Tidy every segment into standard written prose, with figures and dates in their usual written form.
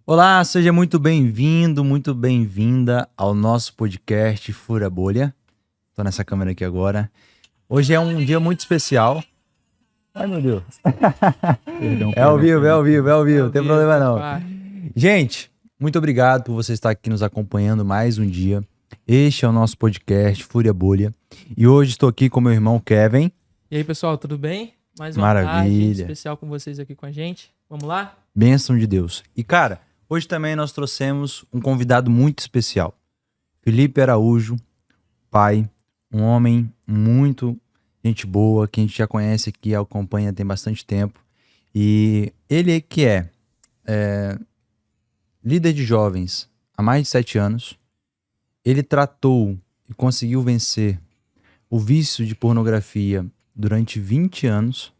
Olá, seja muito bem-vindo, muito bem-vinda ao nosso podcast Fura Bolha. Tô nessa câmera aqui agora. Hoje é um dia muito especial. Ai, meu Deus. É ao vivo, não tem problema não. Gente, muito obrigado por você estar aqui nos acompanhando mais um dia. Este é o nosso podcast Fúria Bolha. E hoje estou aqui com meu irmão Kevin. E aí, pessoal, tudo bem? Mais uma tarde especial com vocês aqui com a gente. Vamos lá? Bênção de Deus. E, cara, hoje também nós trouxemos um convidado muito especial. Felipe Araújo, pai, um homem muito gente boa, que a gente já conhece aqui, acompanha tem bastante tempo. E ele que é líder de jovens há mais de 7 anos. Ele tratou e conseguiu vencer o vício de pornografia durante 20 anos.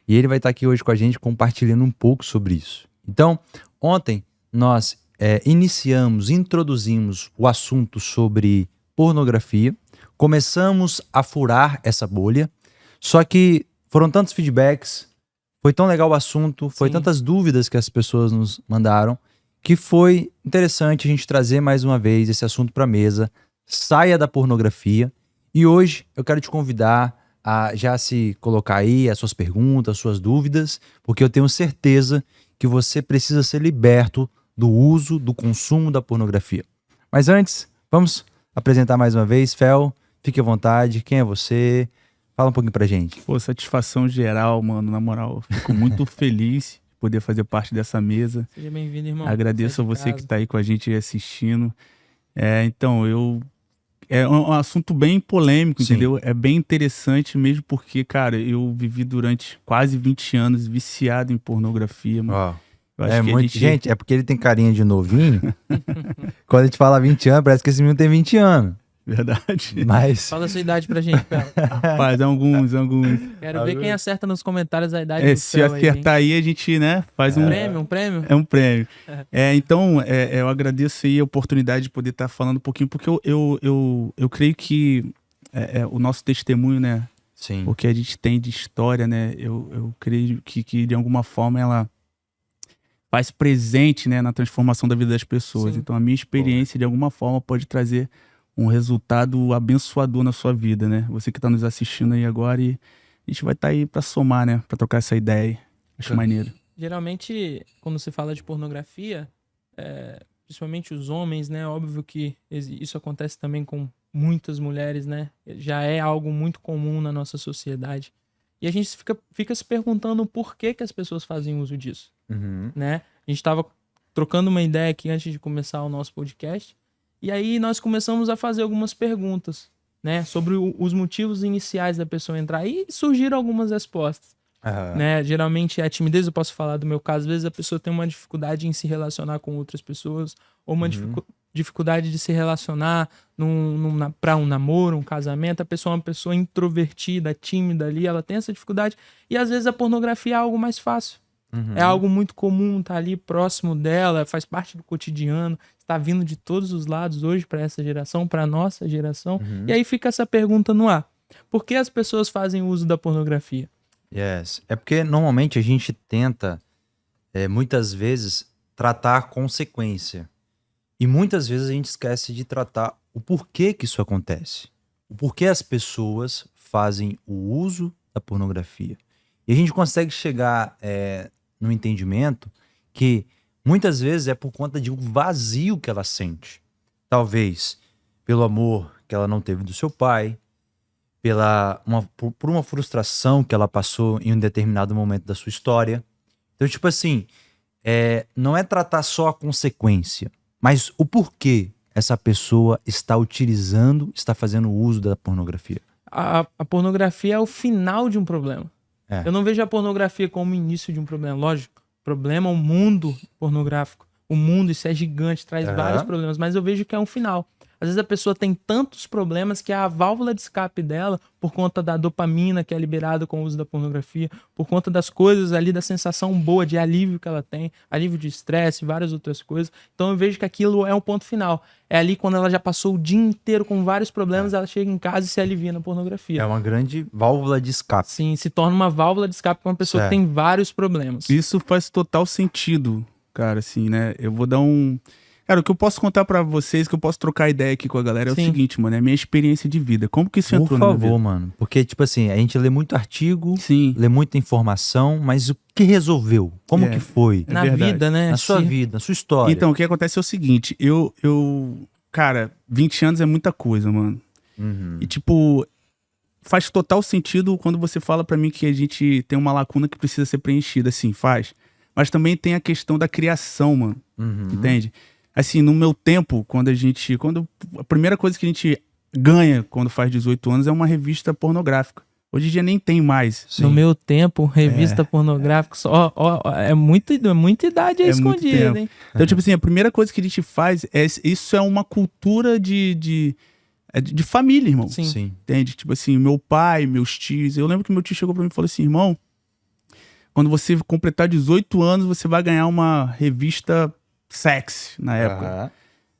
E ele vai estar aqui hoje com a gente compartilhando um pouco sobre isso. Então, ontem nós introduzimos o assunto sobre pornografia. Começamos a furar essa bolha. Só que foram tantos feedbacks, foi tão legal o assunto, foi tantas dúvidas que as pessoas nos mandaram, que foi interessante a gente trazer mais uma vez esse assunto para a mesa. Saia da pornografia. E hoje eu quero te convidar a já se colocar aí as suas perguntas, as suas dúvidas, porque eu tenho certeza que você precisa ser liberto do uso, do consumo da pornografia. Mas antes, vamos apresentar mais uma vez. Fel, fique à vontade. Quem é você? Fala um pouquinho pra gente. Pô, satisfação geral, mano, na moral. Fico muito feliz de poder fazer parte dessa mesa. Seja bem-vindo, irmão. Agradeço a você que tá aí com a gente assistindo. Então, é um assunto bem polêmico, Sim. entendeu? É bem interessante mesmo porque, cara, eu vivi durante quase 20 anos viciado em pornografia, mano. Eu acho que gente, é porque ele tem carinha de novinho. Quando a gente fala 20 anos, parece que esse menino tem 20 anos. Verdade. Mas... Fala a sua idade pra gente, Fel. Rapaz, alguns. Quero ver quem acerta nos comentários a idade do Se Fel acertar aí, a gente, né, faz um prêmio. É um prêmio. Então, eu agradeço aí a oportunidade de poder estar falando um pouquinho, porque eu creio que o nosso testemunho, né, Sim. o que a gente tem de história, né, eu creio que de alguma forma ela faz presente, né, na transformação da vida das pessoas. Sim. Então, a minha experiência, de alguma forma, pode trazer um resultado abençoador na sua vida, né? Você que está nos assistindo aí agora, e a gente vai estar aí para somar, né? Para trocar essa ideia aí. Acho maneiro. Geralmente, quando se fala de pornografia, principalmente os homens, né? Óbvio que isso acontece também com muitas mulheres, né? Já é algo muito comum na nossa sociedade. E a gente fica se perguntando por que as pessoas fazem uso disso, né? A gente estava trocando uma ideia aqui antes de começar o nosso podcast. E aí nós começamos a fazer algumas perguntas, né, sobre os motivos iniciais da pessoa entrar, e surgiram algumas respostas, né? Geralmente é a timidez. Eu posso falar do meu caso. Às vezes a pessoa tem uma dificuldade em se relacionar com outras pessoas, ou uma dificuldade de se relacionar para um namoro, um casamento. A pessoa é uma pessoa introvertida, tímida ali, ela tem essa dificuldade, e às vezes a pornografia é algo mais fácil. É algo muito comum, tá ali próximo dela, faz parte do cotidiano, está vindo de todos os lados hoje para essa geração, para nossa geração. E aí fica essa pergunta no ar: por que as pessoas fazem uso da pornografia? É porque normalmente a gente tenta, muitas vezes, tratar a consequência. E muitas vezes a gente esquece de tratar o porquê que isso acontece. O porquê as pessoas fazem o uso da pornografia. E a gente consegue chegar no entendimento que muitas vezes é por conta de um vazio que ela sente. Talvez pelo amor que ela não teve do seu pai, por uma frustração que ela passou em um determinado momento da sua história. Então, tipo assim, não é tratar só a consequência, mas o porquê essa pessoa está fazendo uso da pornografia. A pornografia é o final de um problema. Eu não vejo a pornografia como o início de um problema. Lógico, problema é o mundo pornográfico. O mundo, isso é gigante, traz vários problemas, mas eu vejo que é um final. Às vezes a pessoa tem tantos problemas que a válvula de escape dela, por conta da dopamina que é liberada com o uso da pornografia, por conta das coisas ali, da sensação boa de alívio que ela tem, alívio de estresse, várias outras coisas. Então eu vejo que aquilo é um ponto final. É ali quando ela já passou o dia inteiro com vários problemas, ela chega em casa e se alivia na pornografia. É uma grande válvula de escape. Sim, se torna uma válvula de escape para uma pessoa que tem vários problemas. Isso faz total sentido. cara, assim, né? Eu vou dar um... Cara, o que eu posso contar pra vocês, que eu posso trocar ideia aqui com a galera, é o Sim. seguinte, mano, é a minha experiência de vida. Como que isso Por entrou na minha favor, vida? mano. Porque, tipo assim, a gente lê muito artigo, Sim, lê muita informação, mas o que resolveu? Como É. que foi? É na verdade. vida, né? Na sua Sim. vida, na sua história. então o que acontece é o seguinte, cara, 20 anos é muita coisa, mano. Uhum. E tipo, faz total sentido quando você fala pra mim que a gente tem uma lacuna que precisa ser preenchida, assim, faz. Mas também tem a questão da criação, mano, Uhum. entende? Assim, no meu tempo, a primeira coisa que a gente ganha quando faz 18 anos é uma revista pornográfica. Hoje em dia nem tem mais. Sim. No meu tempo, revista pornográfica, é muita idade aí É muito escondida, tempo. hein? Então, tipo assim, a primeira coisa que a gente faz isso é uma cultura de família, irmão. Sim. Sim. Entende? Tipo assim, meu pai, meus tios. Eu lembro que meu tio chegou pra mim e falou assim: irmão, quando você completar 18 anos, você vai ganhar uma revista sexy na época. Aham.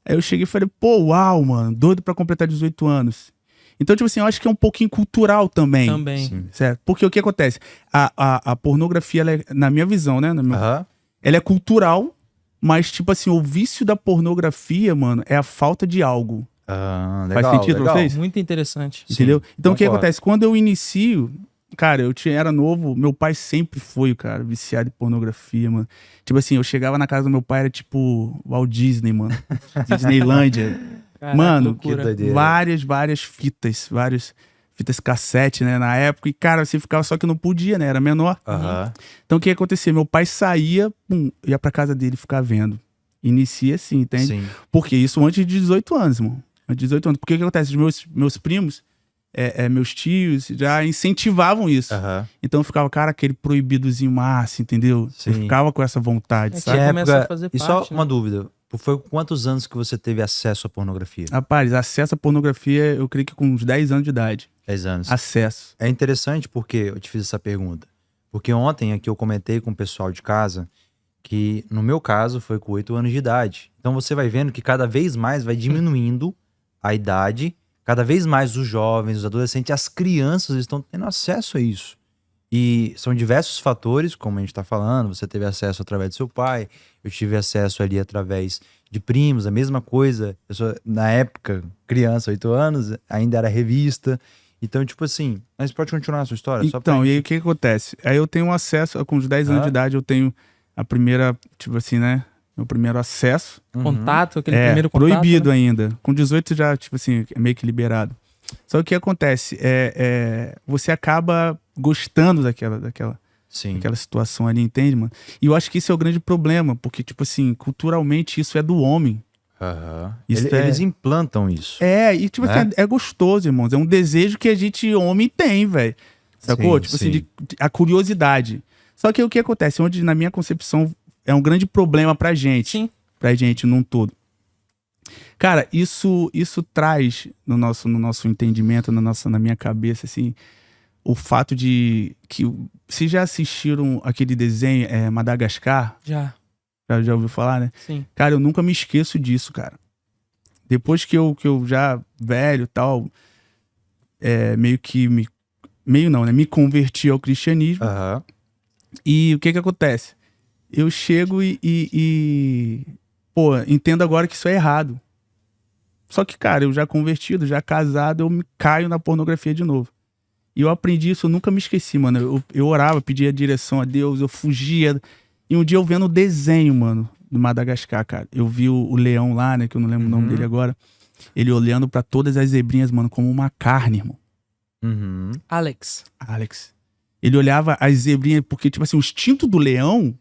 Aí eu cheguei e falei: pô, uau, mano, doido pra completar 18 anos. Então, tipo assim, eu acho que é um pouquinho cultural também. Também. Sim. Certo? Porque o que acontece? A pornografia, ela na minha visão, né? Aham. Ela é cultural, mas, tipo assim, o vício da pornografia, mano, é a falta de algo. Ah, Faz legal, sentido pra legal. vocês? Muito interessante. Sim, Entendeu? Então o que concordo. acontece? Quando eu inicio, cara, era novo, meu pai sempre foi, cara, viciado em pornografia, mano. Tipo assim, eu chegava na casa do meu pai, era tipo Walt Disney, mano. Disneylândia. Caraca, Mano, loucura. que doideira. Várias fitas cassete, né, na época. E, cara, você ficava, só que não podia, né, era menor. Aham. Então o que ia acontecer? Meu pai saía, pum, ia pra casa dele ficar vendo. Inicia assim, entende? Sim. Porque isso antes de 18 anos, mano. Antes de 18 anos. Porque o que acontece? Os meus primos, meus tios, já incentivavam isso. Aham. Então eu ficava, cara, aquele proibidozinho massa, entendeu? Sim. Eu ficava com essa vontade, É sabe? que começa a fazer E só parte, uma né? dúvida. Foi com quantos anos que você teve acesso à pornografia? Rapaz, acesso à pornografia, eu creio que com uns 10 anos de idade. 10 anos. Acesso. É interessante porque eu te fiz essa pergunta. Porque ontem aqui eu comentei com o pessoal de casa que, no meu caso, foi com 8 anos de idade. Então você vai vendo que cada vez mais vai diminuindo a idade, cada vez mais os jovens, os adolescentes, as crianças estão tendo acesso a isso. E são diversos fatores, como a gente está falando, você teve acesso através do seu pai, eu tive acesso ali através de primos, a mesma coisa. Na época, criança, 8 anos, ainda era revista. Então, tipo assim, mas pode continuar a sua história? Só pra Então, e aí gente- o que acontece? Aí eu tenho acesso, com uns 10 anos Ah. de idade, eu tenho a primeira, tipo assim, né? Meu primeiro acesso. Uhum. Contato, aquele primeiro contato. proibido né? ainda. Com 18 já, tipo assim, é meio que liberado. Só que o que acontece? Você acaba gostando daquela Sim. situação ali, entende, mano? E eu acho que isso é o grande problema, porque, tipo assim, culturalmente isso é do homem. Aham. Isso Eles implantam isso. E tipo Né? assim, é gostoso, irmãos. É um desejo que a gente, homem, tem, velho. Sacou? Sim, Tipo sim. assim, a curiosidade. Só que o que acontece? Onde, na minha concepção, é um grande problema pra gente. Sim. Pra gente num todo. Cara, isso traz no nosso entendimento, na minha cabeça, assim, o fato de que... Vocês já assistiram aquele desenho, Madagascar? Já, Já ouviu falar, né? sim. Cara, eu nunca me esqueço disso, cara. Depois que eu já velho e tal, meio não, né? Me converti ao cristianismo. Aham. E o que acontece? Eu chego pô, entendo agora que isso é errado. Só que, cara, eu já convertido, já casado, eu me caio na pornografia de novo. E eu aprendi isso, eu nunca me esqueci, mano. Eu orava, pedia direção a Deus, eu fugia. E um dia eu vendo o desenho, mano, do Madagascar, cara. Eu vi o leão lá, né, que eu não lembro o nome dele agora. Ele olhando pra todas as zebrinhas, mano, como uma carne, irmão. Uhum. Alex. Alex. Ele olhava as zebrinhas, porque, tipo assim, o instinto do leão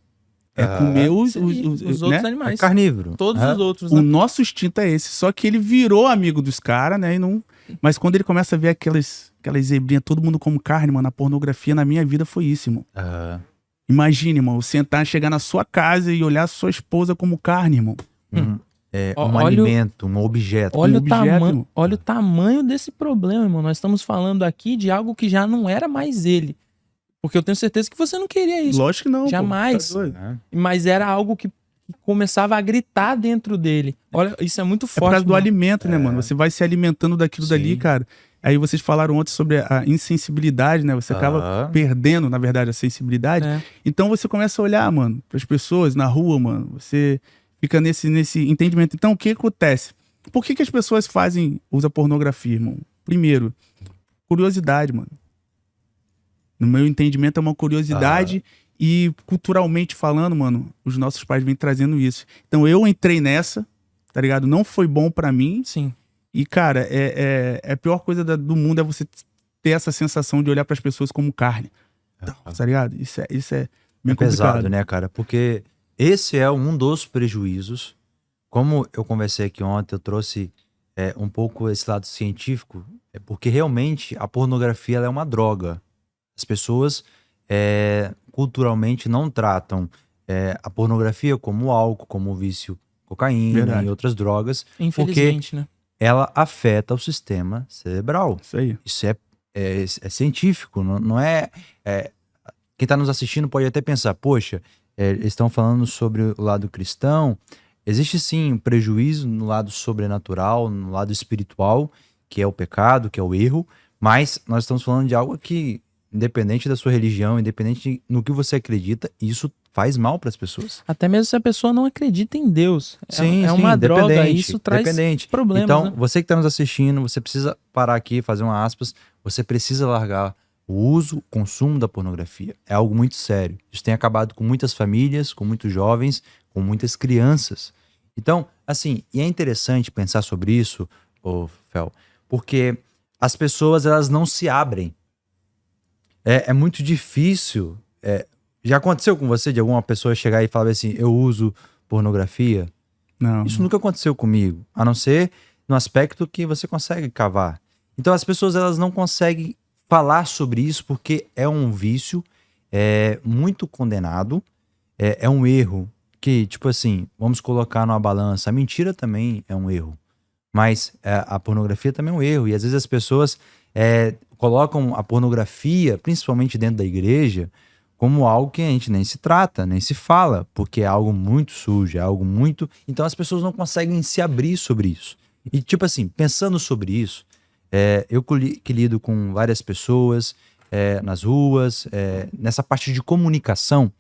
é comer os Os outros né? É animais. carnívoro. Todos Aham. os outros, O né? nosso instinto é esse. Só que ele virou amigo dos caras, né? Mas quando ele começa a ver aquelas zebrinhas, todo mundo como carne, mano, a pornografia na minha vida foi isso, irmão. Aham. Imagine, irmão, sentar, chegar na sua casa e olhar sua esposa como carne, irmão. Um Olha o- alimento, um objeto. Olha, objeto, irmão. olha o tamanho desse problema, irmão. Nós estamos falando aqui de algo que já não era mais ele. Porque eu tenho certeza que você não queria isso. Lógico que não. pô. Jamais. Tá doido. Né? Mas era algo que começava a gritar dentro dele. Olha, isso é muito É por forte. causa do mano. alimento, né, mano? Você vai se alimentando daquilo Sim. dali, cara. Aí vocês falaram ontem sobre a insensibilidade, né? Você acaba perdendo, na verdade, a sensibilidade. Então você começa a olhar, mano, para as pessoas na rua, mano. Você fica nesse entendimento. Então o que acontece? Por que as pessoas usam pornografia, irmão? Primeiro, curiosidade, mano. No meu entendimento é uma curiosidade e culturalmente falando, mano, os nossos pais vêm trazendo isso. Então eu entrei nessa, tá ligado? Não foi bom pra mim. Sim. E, cara, a pior coisa do mundo é você ter essa sensação de olhar pras pessoas como carne. Tá ligado? Isso é meio pesado, né, cara? Porque esse é um dos prejuízos. Como eu conversei aqui ontem, eu trouxe um pouco esse lado científico, porque realmente a pornografia ela é uma droga. As pessoas culturalmente não tratam a pornografia como álcool, como vício, cocaína e outras drogas. Infelizmente, porque né? ela afeta o sistema cerebral. Isso aí. Isso é científico, não é... Quem está nos assistindo pode até pensar, poxa, eles estão falando sobre o lado cristão. Existe sim um prejuízo no lado sobrenatural, no lado espiritual, que é o pecado, que é o erro, mas nós estamos falando de algo que, independente da sua religião, independente no que você acredita, isso faz mal para as pessoas. Até mesmo se a pessoa não acredita em Deus. Sim, uma droga, isso traz problemas. Então, né? você que está nos assistindo, você precisa parar aqui, fazer uma aspas, você precisa largar o uso, o consumo da pornografia. É algo muito sério. Isso tem acabado com muitas famílias, com muitos jovens, com muitas crianças. Então, assim, e é interessante pensar sobre isso, Fel, porque as pessoas, elas não se abrem. É muito difícil. Já aconteceu com você de alguma pessoa chegar e falar assim, eu uso pornografia? Não. Isso nunca aconteceu comigo, a não ser no aspecto que você consegue cavar. Então as pessoas, elas não conseguem falar sobre isso porque é um vício muito condenado, é um erro que, tipo assim, vamos colocar numa balança, a mentira também é um erro, mas a pornografia também é um erro, e às vezes as pessoas colocam a pornografia, principalmente dentro da igreja, como algo que a gente nem se trata, nem se fala, porque é algo muito sujo, é algo muito... Então as pessoas não conseguem se abrir sobre isso. E tipo assim, pensando sobre isso, eu que lido com várias pessoas nas ruas, nessa parte de comunicação,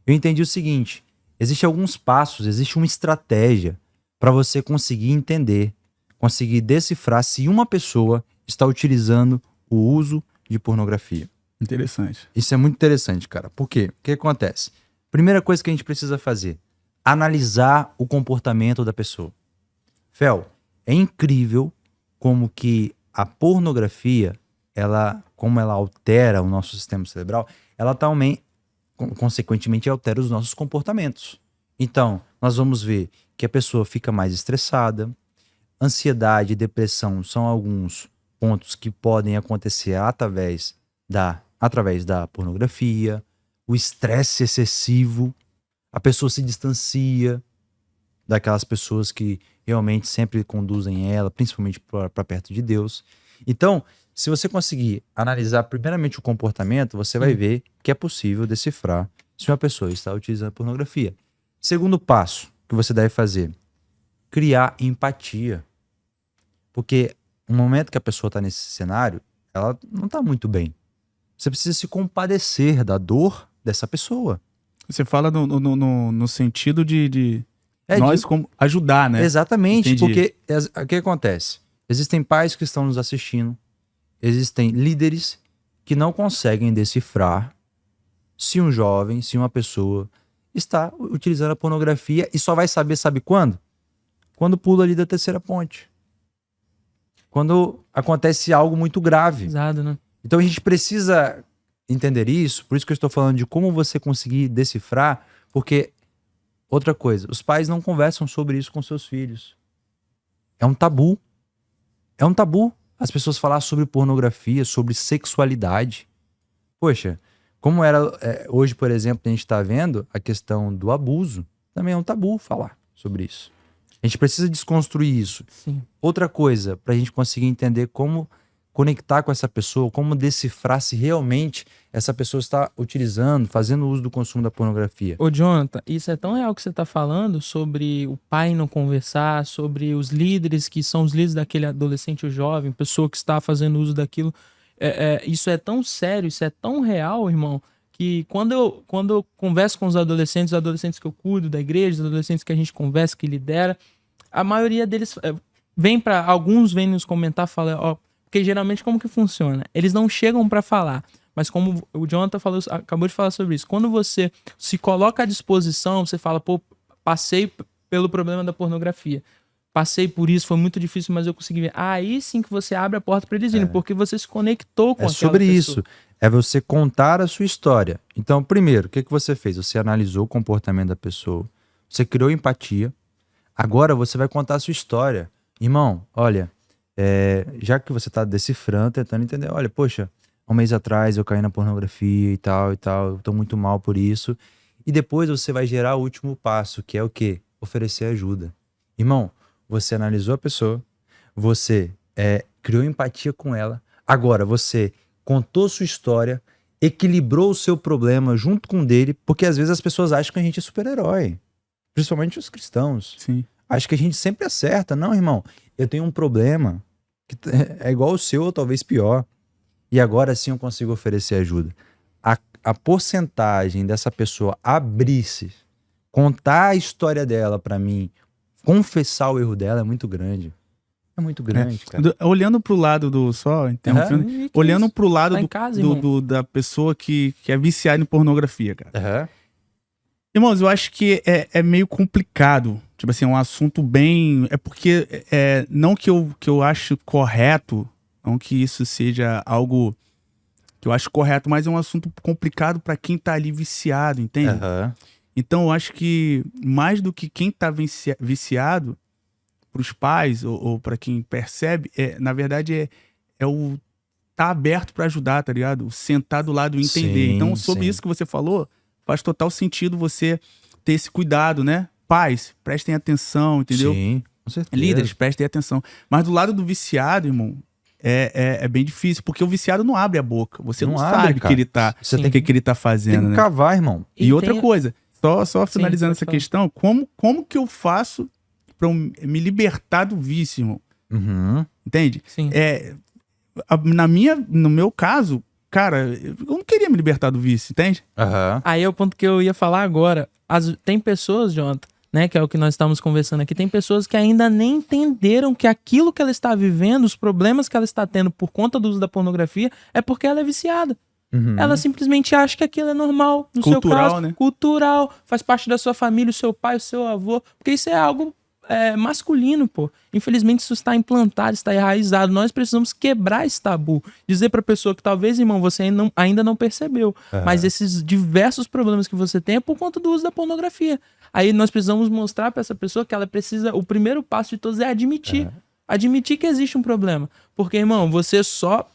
eu entendi o seguinte, existem alguns passos, existe uma estratégia para você conseguir entender, conseguir decifrar se uma pessoa está utilizando o uso de pornografia. Interessante. Isso é muito interessante, cara. Por quê? O que acontece? Primeira coisa que a gente precisa fazer, analisar o comportamento da pessoa. Fel, é incrível como que a pornografia, como ela altera o nosso sistema cerebral, ela também, consequentemente, altera os nossos comportamentos. Então, nós vamos ver que a pessoa fica mais estressada, ansiedade e depressão são alguns pontos que podem acontecer através da pornografia, o estresse excessivo, a pessoa se distancia daquelas pessoas que realmente sempre conduzem ela, principalmente para perto de Deus. Então, se você conseguir analisar primeiramente o comportamento, você vai ver que é possível decifrar se uma pessoa está utilizando pornografia. Segundo passo que você deve fazer, criar empatia. Porque no momento que a pessoa está nesse cenário, ela não está muito bem. Você precisa se compadecer da dor dessa pessoa. Você fala no sentido de nós como ajudar, né? Exatamente, Entendi. porque o que acontece? Existem pais que estão nos assistindo, existem líderes que não conseguem decifrar se um jovem, se uma pessoa está utilizando a pornografia e só vai saber, sabe quando? Quando pula ali da terceira ponte. Quando acontece algo muito grave. Exato, né? Então a gente precisa entender isso, por isso que eu estou falando de como você conseguir decifrar, porque, outra coisa, os pais não conversam sobre isso com seus filhos. É um tabu. É um tabu as pessoas falar sobre pornografia, sobre sexualidade. Poxa, como era hoje, por exemplo, a gente está vendo a questão do abuso, também é um tabu falar sobre isso. A gente precisa desconstruir isso. Sim. Outra coisa, para a gente conseguir entender como conectar com essa pessoa, como decifrar se realmente essa pessoa está utilizando, fazendo uso do consumo da pornografia. Ô, Jonathan, isso é tão real que você tá falando sobre o pai não conversar, sobre os líderes que são os líderes daquele adolescente ou jovem, pessoa que está fazendo uso daquilo. Isso é tão sério, isso é tão real, irmão, que quando eu converso com os adolescentes que eu cuido da igreja, os adolescentes que a gente conversa, que lidera, a maioria deles alguns vêm nos comentar, falam, ó, porque geralmente como que funciona? Eles não chegam para falar, mas como o Jonathan acabou de falar sobre isso, quando você se coloca à disposição, você fala, pô, passei pelo problema da pornografia, passei por isso, foi muito difícil, mas eu consegui ver. Aí sim que você abre a porta para eles irem, porque você se conectou com aquela sobre pessoa. isso. É você contar a sua história. Então, primeiro, o que você fez? Você analisou o comportamento da pessoa, você criou empatia, agora você vai contar a sua história. Irmão, olha, já que você tá decifrando, tentando entender, olha, poxa, um mês atrás eu caí na pornografia e tal, eu tô muito mal por isso. E depois você vai gerar o último passo, que é o quê? Oferecer ajuda. Irmão, você analisou a pessoa, você criou empatia com ela, agora você contou sua história, equilibrou o seu problema junto com o dele, porque às vezes as pessoas acham que a gente é super-herói, principalmente os cristãos. Sim. Acho que a gente sempre acerta. Não, irmão, eu tenho um problema que é igual o seu ou talvez pior. E agora sim eu consigo oferecer ajuda. A porcentagem dessa pessoa abrir-se, contar a história dela pra mim, confessar o erro dela é muito grande. É muito grande, cara. Olhando pro lado do... Só interrompendo. Olhando pro lado da pessoa que é viciada em pornografia, cara. Irmãos, eu acho que é meio complicado. Tipo assim, é um assunto bem... É porque, não que eu acho correto, não que isso seja algo que eu acho correto, mas é um assunto complicado pra quem tá ali viciado, entende? Então, eu acho que mais do que quem tá viciado, pros pais ou pra quem percebe, na verdade, é o tá aberto pra ajudar, tá ligado? Sentar do lado e entender. Sim, então, sobre isso que você falou, faz total sentido você ter esse cuidado, né? Pais, prestem atenção, entendeu? Sim, com certeza. Líderes, prestem atenção. Mas do lado do viciado, irmão, é bem difícil, porque o viciado não abre a boca. Você não sabe o que ele tá, que ele tá fazendo, tem que né? cavar, irmão. E outra coisa, só finalizando essa questão, como que eu faço pra eu me libertar do vício, irmão? Entende? Sim. No meu caso, cara, eu não queria me libertar do vício, entende? Aí é o ponto que eu ia falar agora. Tem pessoas, Jonathan, né, que é o que nós estamos conversando aqui, tem pessoas que ainda nem entenderam que aquilo que ela está vivendo, os problemas que ela está tendo por conta do uso da pornografia, é porque ela é viciada. Ela simplesmente acha que aquilo é normal, no seu caso, né? cultural, faz parte da sua família, o seu pai, o seu avô, porque isso é algo masculino, pô. Infelizmente isso está implantado, está enraizado. Nós precisamos quebrar esse tabu. Dizer pra pessoa que talvez, irmão, você ainda não percebeu, mas esses diversos problemas que você tem é por conta do uso da pornografia. Aí nós precisamos mostrar pra essa pessoa que ela precisa, o primeiro passo de todos é admitir. Admitir que existe um problema. Porque, irmão, você só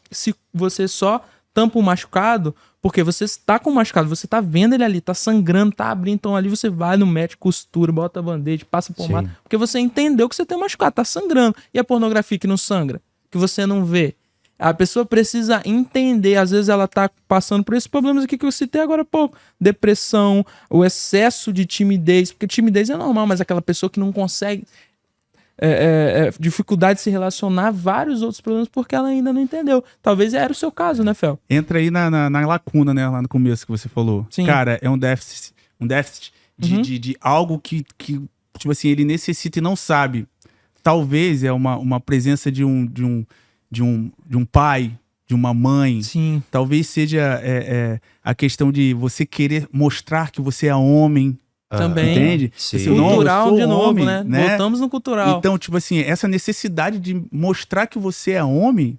tampa o machucado porque você está com o machucado, você tá vendo ele ali, tá sangrando, tá abrindo, então ali você vai no médico, costura, bota band-aid, passa pomada, porque você entendeu que você tem um machucado, tá sangrando. E a pornografia que não sangra, que você não vê? A pessoa precisa entender, às vezes ela tá passando por esses problemas aqui que eu citei agora há pouco, depressão, o excesso de timidez, porque timidez é normal, mas aquela pessoa que não consegue... dificuldade de se relacionar, vários outros problemas, porque ela ainda não entendeu. Talvez era o seu caso, né, Fel? Entra aí na lacuna, né, lá no começo que você falou. Sim. Cara, é um déficit de algo que, tipo assim, ele necessita e não sabe. Talvez é uma presença de um pai, de uma mãe. Sim. Talvez seja a questão de você querer mostrar que você é homem. Também. Entende? Sim. Cultural de novo, homem, né? Voltamos no cultural. Então, tipo assim, essa necessidade de mostrar que você é homem,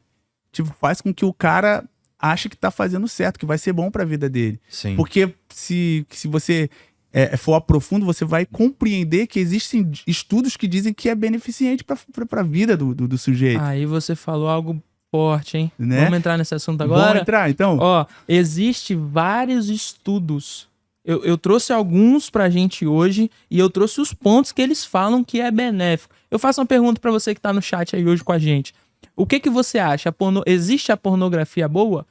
tipo, faz com que o cara ache que tá fazendo certo, que vai ser bom pra vida dele. Sim. Porque se você for a profundo, você vai compreender que existem estudos que dizem que é beneficente pra vida do sujeito. Aí você falou algo forte, hein? Né? Vamos entrar nesse assunto agora? Vamos entrar, então? Ó, existe vários estudos. Eu trouxe alguns pra gente hoje e eu trouxe os pontos que eles falam que é benéfico. Eu faço uma pergunta pra você que tá no chat aí hoje com a gente. O que você acha? Existe a pornografia boa?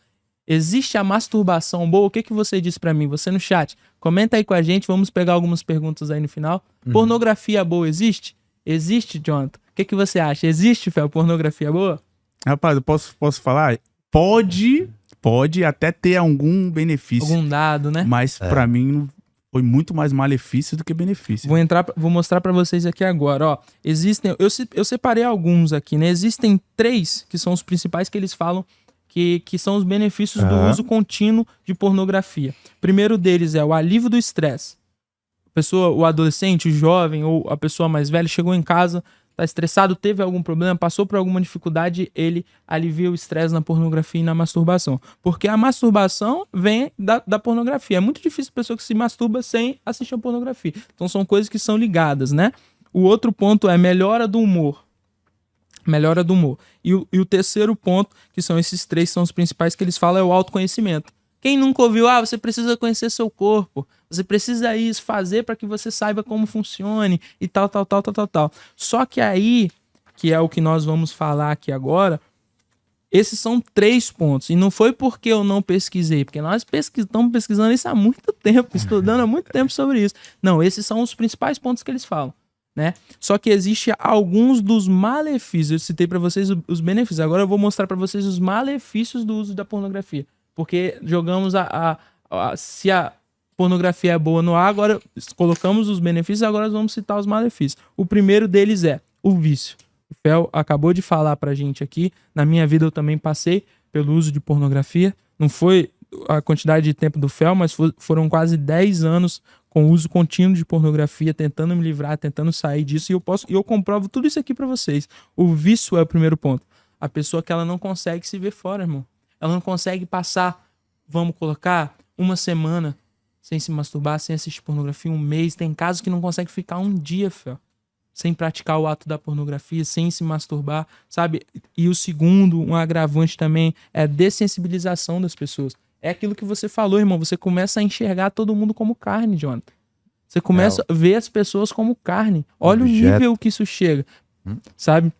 Existe a masturbação boa? O que você diz pra mim? Você no chat. Comenta aí com a gente, vamos pegar algumas perguntas aí no final. Pornografia boa existe? Existe, Jonathan? O que você acha? Existe, Fel, pornografia boa? Rapaz, eu posso falar? Pode até ter algum benefício. Algum dado, né? Mas pra mim foi muito mais malefício do que benefício. Vou mostrar pra vocês aqui agora, ó. Eu separei alguns aqui, né? Existem 3 que são os principais que eles falam que são os benefícios do uso contínuo de pornografia. O primeiro deles é o alívio do estresse. O adolescente, o jovem ou a pessoa mais velha chegou em casa, tá estressado, teve algum problema, passou por alguma dificuldade, ele alivia o estresse na pornografia e na masturbação. Porque a masturbação vem da pornografia. É muito difícil a pessoa que se masturba sem assistir a pornografia. Então são coisas que são ligadas, né? O outro ponto é melhora do humor. Melhora do humor. E o terceiro ponto, que são esses 3, são os principais que eles falam, é o autoconhecimento. Quem nunca ouviu, você precisa conhecer seu corpo, você precisa isso, fazer para que você saiba como funcione e tal. Só que aí, que é o que nós vamos falar aqui agora, esses são 3 pontos. E não foi porque eu não pesquisei, porque nós estamos pesquisando isso há muito tempo, estudando há muito tempo sobre isso. Não, esses são os principais pontos que eles falam, né? Só que existe alguns dos malefícios. Eu citei para vocês os benefícios. Agora eu vou mostrar para vocês os malefícios do uso da pornografia. Porque jogamos se a pornografia é boa no ar, agora colocamos os benefícios, agora nós vamos citar os malefícios. O primeiro deles é o vício. O Fel acabou de falar pra gente aqui. Na minha vida eu também passei pelo uso de pornografia. Não foi a quantidade de tempo do Fel, mas foram quase 10 anos com uso contínuo de pornografia, tentando me livrar, tentando sair disso. E eu comprovo tudo isso aqui pra vocês. O vício é o primeiro ponto. A pessoa que ela não consegue se ver fora, irmão. Ela não consegue passar, vamos colocar, uma semana sem se masturbar, sem assistir pornografia, um mês. Tem casos que não consegue ficar um dia, Fel, sem praticar o ato da pornografia, sem se masturbar, sabe? E o segundo, um agravante também, é a dessensibilização das pessoas. É aquilo que você falou, irmão. Você começa a enxergar todo mundo como carne, Jonathan. Você começa a ver as pessoas como carne. Olha o nível que isso chega, sabe?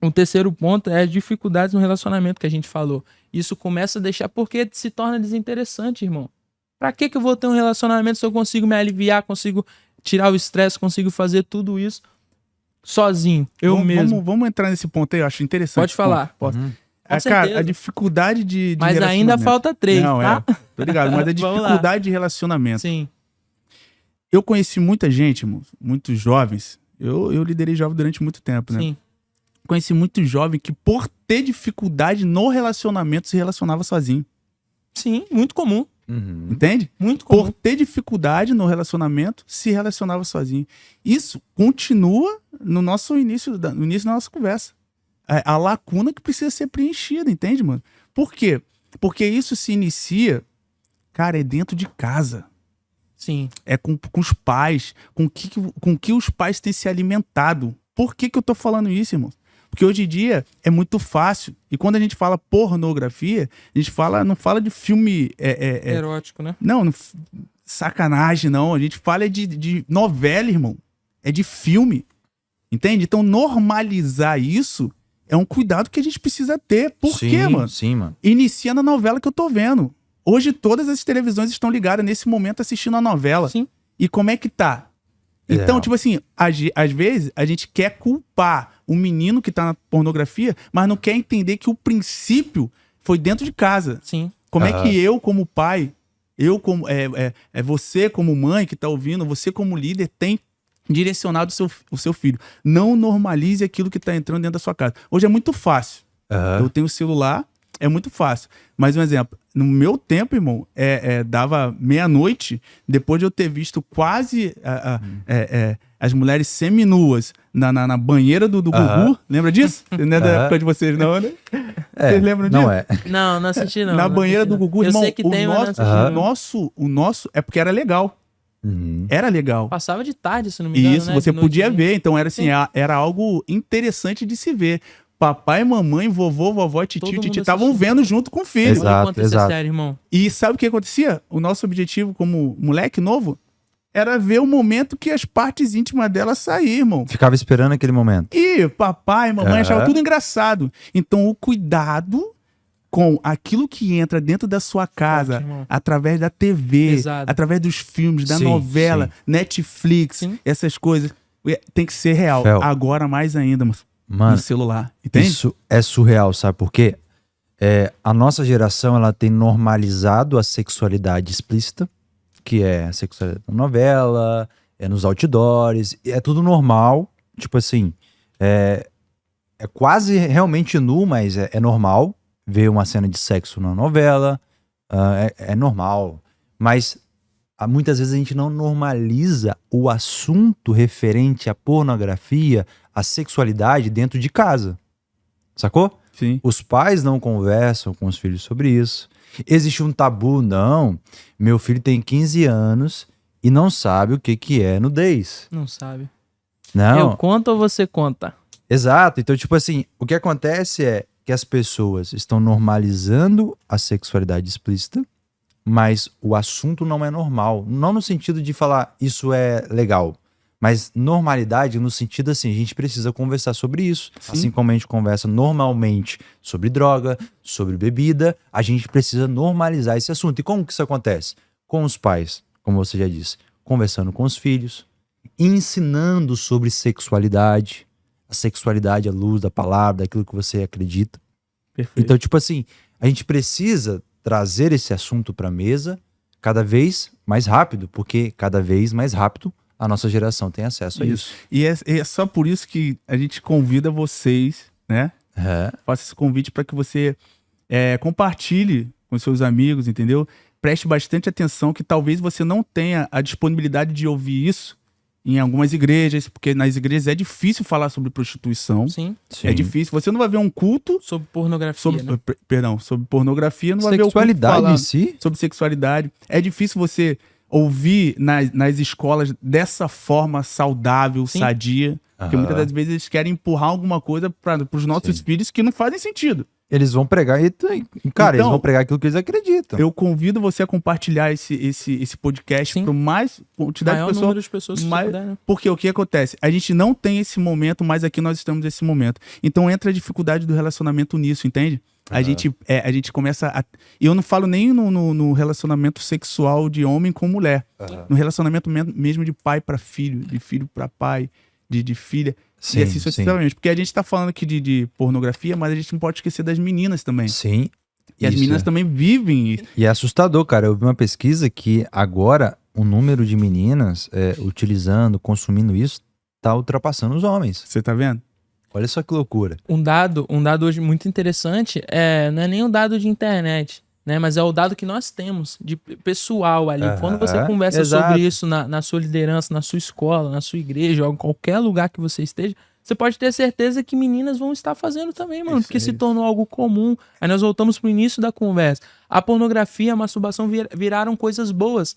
O terceiro ponto é dificuldades no relacionamento que a gente falou. Isso começa a deixar... Porque se torna desinteressante, irmão. Pra que eu vou ter um relacionamento se eu consigo me aliviar, consigo tirar o estresse, consigo fazer tudo isso sozinho, mesmo? Vamos entrar nesse ponto aí, eu acho interessante. Pode falar. Posso? Cara, a dificuldade de mas ainda falta 3, não, tá? Tô ligado, mas a dificuldade de relacionamento. Sim. Eu conheci muita gente, irmão, muitos jovens. Eu liderei jovem durante muito tempo, né? Sim. Conheci muito jovem que, por ter dificuldade no relacionamento, se relacionava sozinho. Sim, muito comum. Entende? Muito comum. Por ter dificuldade no relacionamento, se relacionava sozinho. Isso continua no início da nossa conversa. A lacuna que precisa ser preenchida, entende, mano? Por quê? Porque isso se inicia, cara, é dentro de casa. Sim. É com os pais, com que os pais têm se alimentado. Por que eu tô falando isso, irmão? Porque hoje em dia é muito fácil. E quando a gente fala pornografia, a gente não fala de filme... erótico, né? Não, sacanagem, não. A gente fala de novela, irmão. É de filme. Entende? Então, normalizar isso é um cuidado que a gente precisa ter. Por quê, mano? Sim, mano. Inicia na novela que eu tô vendo. Hoje todas as televisões estão ligadas nesse momento assistindo a novela. Sim. E como é que tá? Então, tipo assim, às vezes a gente quer culpar o menino que tá na pornografia, mas não quer entender que o princípio foi dentro de casa. Sim. Como é que eu, como pai, você como mãe que tá ouvindo, você como líder, tem direcionado o seu filho. Não normalize aquilo que tá entrando dentro da sua casa. Hoje é muito fácil. Eu tenho celular, é muito fácil. Mas um exemplo, no meu tempo, irmão, dava meia-noite, depois de eu ter visto quase as mulheres seminuas na banheira do Gugu. Lembra disso? Não é da época de vocês, não, né? Vocês lembram disso? Não, não assisti, não. Na banheira do Gugu, irmão, eu sei que tem, o nosso é porque era legal. Era legal. Passava de tarde, se não me engano, isso, né? você podia ver. Então era assim, era algo interessante de se ver. Papai, mamãe, vovô, vovó, titio, titi estavam vendo junto com o filho. Exato. Sério, irmão. E sabe o que acontecia? O nosso objetivo como moleque novo era ver o momento que as partes íntimas dela saíam, irmão. Ficava esperando aquele momento. E papai, mamãe achavam tudo engraçado. Então, o cuidado com aquilo que entra dentro da sua casa, Forte, irmão. através da TV, Pesado. através dos filmes, da Sim, novela, sim. Netflix, Sim. essas coisas, tem que ser real. Fel. Agora mais ainda, no Mano, celular. Entende? isso é surreal, sabe por quê? A nossa geração, ela tem normalizado a sexualidade explícita, que é a sexualidade na novela, nos outdoors, é tudo normal, tipo assim, é quase realmente nu, mas é normal ver uma cena de sexo na novela, é normal, mas muitas vezes a gente não normaliza o assunto referente à pornografia, à sexualidade dentro de casa, sacou? Sim. Os pais não conversam com os filhos sobre isso. Existe um tabu, não. Meu filho tem 15 anos e não sabe o que é nudez. Não sabe. Não. Eu conto ou você conta? Exato. Então, tipo assim, o que acontece é que as pessoas estão normalizando a sexualidade explícita, mas o assunto não é normal. Não no sentido de falar isso é legal, mas normalidade no sentido assim, a gente precisa conversar sobre isso. Sim. Assim como a gente conversa normalmente sobre droga, sobre bebida, a gente precisa normalizar esse assunto. E como que isso acontece? Com os pais, como você já disse, conversando com os filhos, ensinando sobre sexualidade, a sexualidade à luz da palavra, daquilo que você acredita. Perfeito. Então, tipo assim, a gente precisa trazer esse assunto para a mesa cada vez mais rápido, porque cada vez mais rápido a nossa geração tem acesso a isso. E é só por isso que a gente convida vocês, né? Faça esse convite para que você compartilhe com seus amigos, entendeu? Preste bastante atenção, que talvez você não tenha a disponibilidade de ouvir isso em algumas igrejas, porque nas igrejas é difícil falar sobre prostituição. Sim. Sim. É difícil. Você não vai ver um culto Sobre pornografia, sobre, né? sobre pornografia, não vai ver o culto Sexualidade em falando si? sobre sexualidade. É difícil você ouvir nas escolas dessa forma saudável, Sim. sadia, porque muitas das vezes eles querem empurrar alguma coisa para os nossos Sim. filhos que não fazem sentido. Eles vão pregar e, cara, eles Então, vão pregar aquilo que eles acreditam. Eu convido você a compartilhar esse podcast Sim. para mais quantidade Maior de pessoas. número de pessoas que mais- puder, né? Porque o que acontece? A gente não tem esse momento, mas aqui nós estamos nesse momento. Então entra a dificuldade do relacionamento nisso, entende? A gente começa a... E eu não falo nem no relacionamento sexual de homem com mulher. No relacionamento mesmo de pai para filho, de filho para pai, de filha. Sim, e assim sim. sucessivamente. Porque a gente tá falando aqui de pornografia, mas a gente não pode esquecer das meninas também. Sim. E as Isso meninas é. também vivem isso. E é assustador, cara. Eu vi uma pesquisa que agora o número de meninas utilizando, consumindo isso, tá ultrapassando os homens. Você tá vendo? Olha só que loucura. Um dado hoje muito interessante não é nem um dado de internet, né? Mas é o dado que nós temos de pessoal ali. Aham, Quando você conversa exato. sobre isso na sua liderança, na sua escola, na sua igreja, ou em qualquer lugar que você esteja, você pode ter certeza que meninas vão estar fazendo também, mano, porque se tornou algo comum. Aí nós voltamos pro início da conversa. A pornografia, a masturbação viraram coisas boas.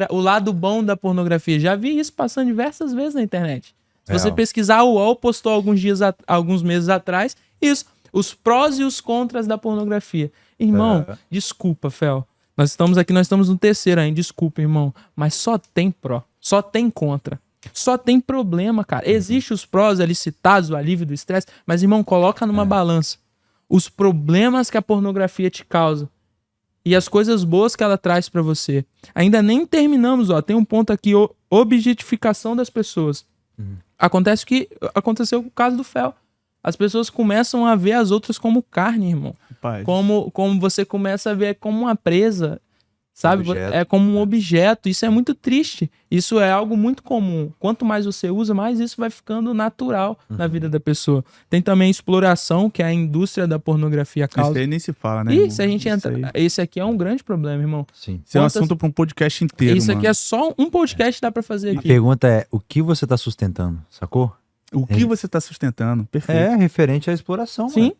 O lado bom da pornografia. Já vi isso passando diversas vezes na internet. Se você Real. pesquisar, o UOL postou alguns meses atrás isso. Os prós e os contras da pornografia. Irmão, desculpa, Fel. Nós estamos no terceiro ainda, desculpa, irmão. Mas só tem pró, só tem contra. Só tem problema, cara. Existem os prós ali citados, o alívio do estresse, mas, irmão, coloca numa balança os problemas que a pornografia te causa e as coisas boas que ela traz pra você. Ainda nem terminamos, ó. Tem um ponto aqui, objetificação das pessoas. Aconteceu com o caso do Fel. As pessoas começam a ver as outras como carne, irmão. Rapaz. Como você começa a ver como uma presa, sabe? Objeto. É como um objeto. Isso é muito triste. Isso é algo muito comum. Quanto mais você usa, mais isso vai ficando natural na vida da pessoa. Tem também a exploração, que é a indústria da pornografia Isso causa. aí nem se fala, né? E irmão? se a gente Isso entra... aí- Esse aqui é um grande problema, irmão. Sim. Isso é um Quantas- assunto para um podcast inteiro, Isso aqui mano. é só um podcast que dá pra fazer A aqui. pergunta é, o que você tá sustentando, sacou? O que você tá sustentando? Perfeito. É referente à exploração, Sim. mano.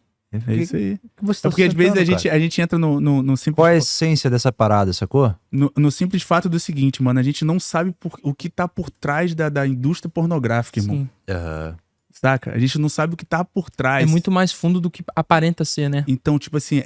É isso aí. O que você tá É porque às vezes sustentando, a gente entra no simples Qual é a essência dessa parada, sacou? no simples fato do seguinte, mano, a gente não sabe o que tá por trás da indústria pornográfica, irmão. Sim. Saca? A gente não sabe o que tá por trás. É muito mais fundo do que aparenta ser, né? Então, tipo assim,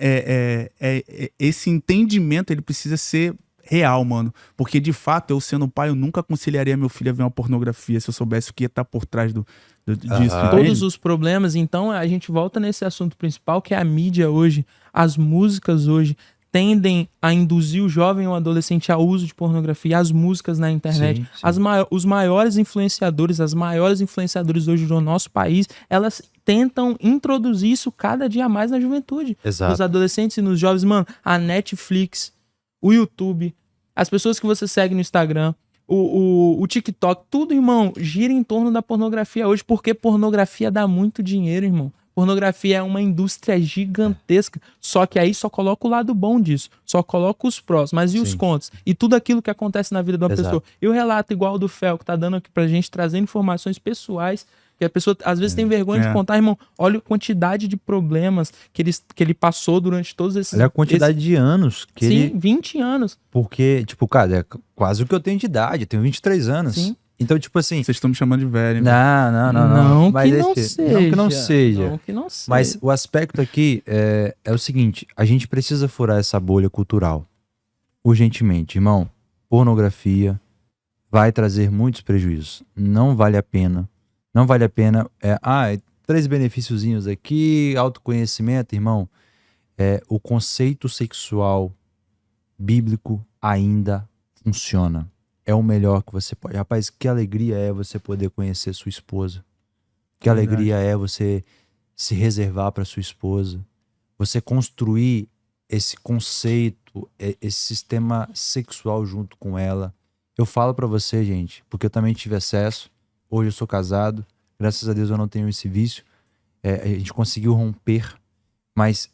esse entendimento, ele precisa ser real, mano. Porque, de fato, eu sendo pai, eu nunca aconselharia meu filho a ver uma pornografia se eu soubesse o que ia estar por trás disso. Todos os problemas. Então, a gente volta nesse assunto principal, que é a mídia hoje. As músicas hoje tendem a induzir o jovem ou adolescente ao uso de pornografia, as músicas na internet. Sim, sim. Os maiores influenciadores, as maiores influenciadoras hoje do nosso país, elas tentam introduzir isso cada dia mais na juventude. Exato. Nos adolescentes e nos jovens. Mano, a Netflix, o YouTube, as pessoas que você segue no Instagram, o TikTok, tudo, irmão, gira em torno da pornografia hoje, porque pornografia dá muito dinheiro, irmão. Pornografia é uma indústria gigantesca, só que aí só coloca o lado bom disso, só coloca os prós, mas e os Sim. contras? E tudo aquilo que acontece na vida de uma Exato. pessoa. E o relato igual o do Fel, que tá dando aqui pra gente, trazendo informações pessoais, que a pessoa às vezes tem vergonha de contar, irmão. Olha a quantidade de problemas que ele passou durante todos esses... Olha a quantidade de anos que Sim, ele... 20 anos. Porque, tipo, cara, é quase o que eu tenho de idade, eu tenho 23 anos. Sim. Então, tipo assim... Vocês estão me chamando de velho, hein? Não. Mas que não esse- seja. Não que não seja. Não que não seja. Mas o aspecto aqui é o seguinte, a gente precisa furar essa bolha cultural. Urgentemente, irmão. Pornografia vai trazer muitos prejuízos. Não vale a pena. Não vale a pena. 3 benefíciozinhos aqui, autoconhecimento, irmão. O conceito sexual bíblico ainda funciona. É o melhor que você pode. Rapaz, que alegria é você poder conhecer sua esposa. Que Verdade. alegria é você se reservar para sua esposa. Você construir esse conceito, esse sistema sexual junto com ela. Eu falo para você, gente, porque eu também tive acesso. Hoje eu sou casado. Graças a Deus eu não tenho esse vício. A gente conseguiu romper. Mas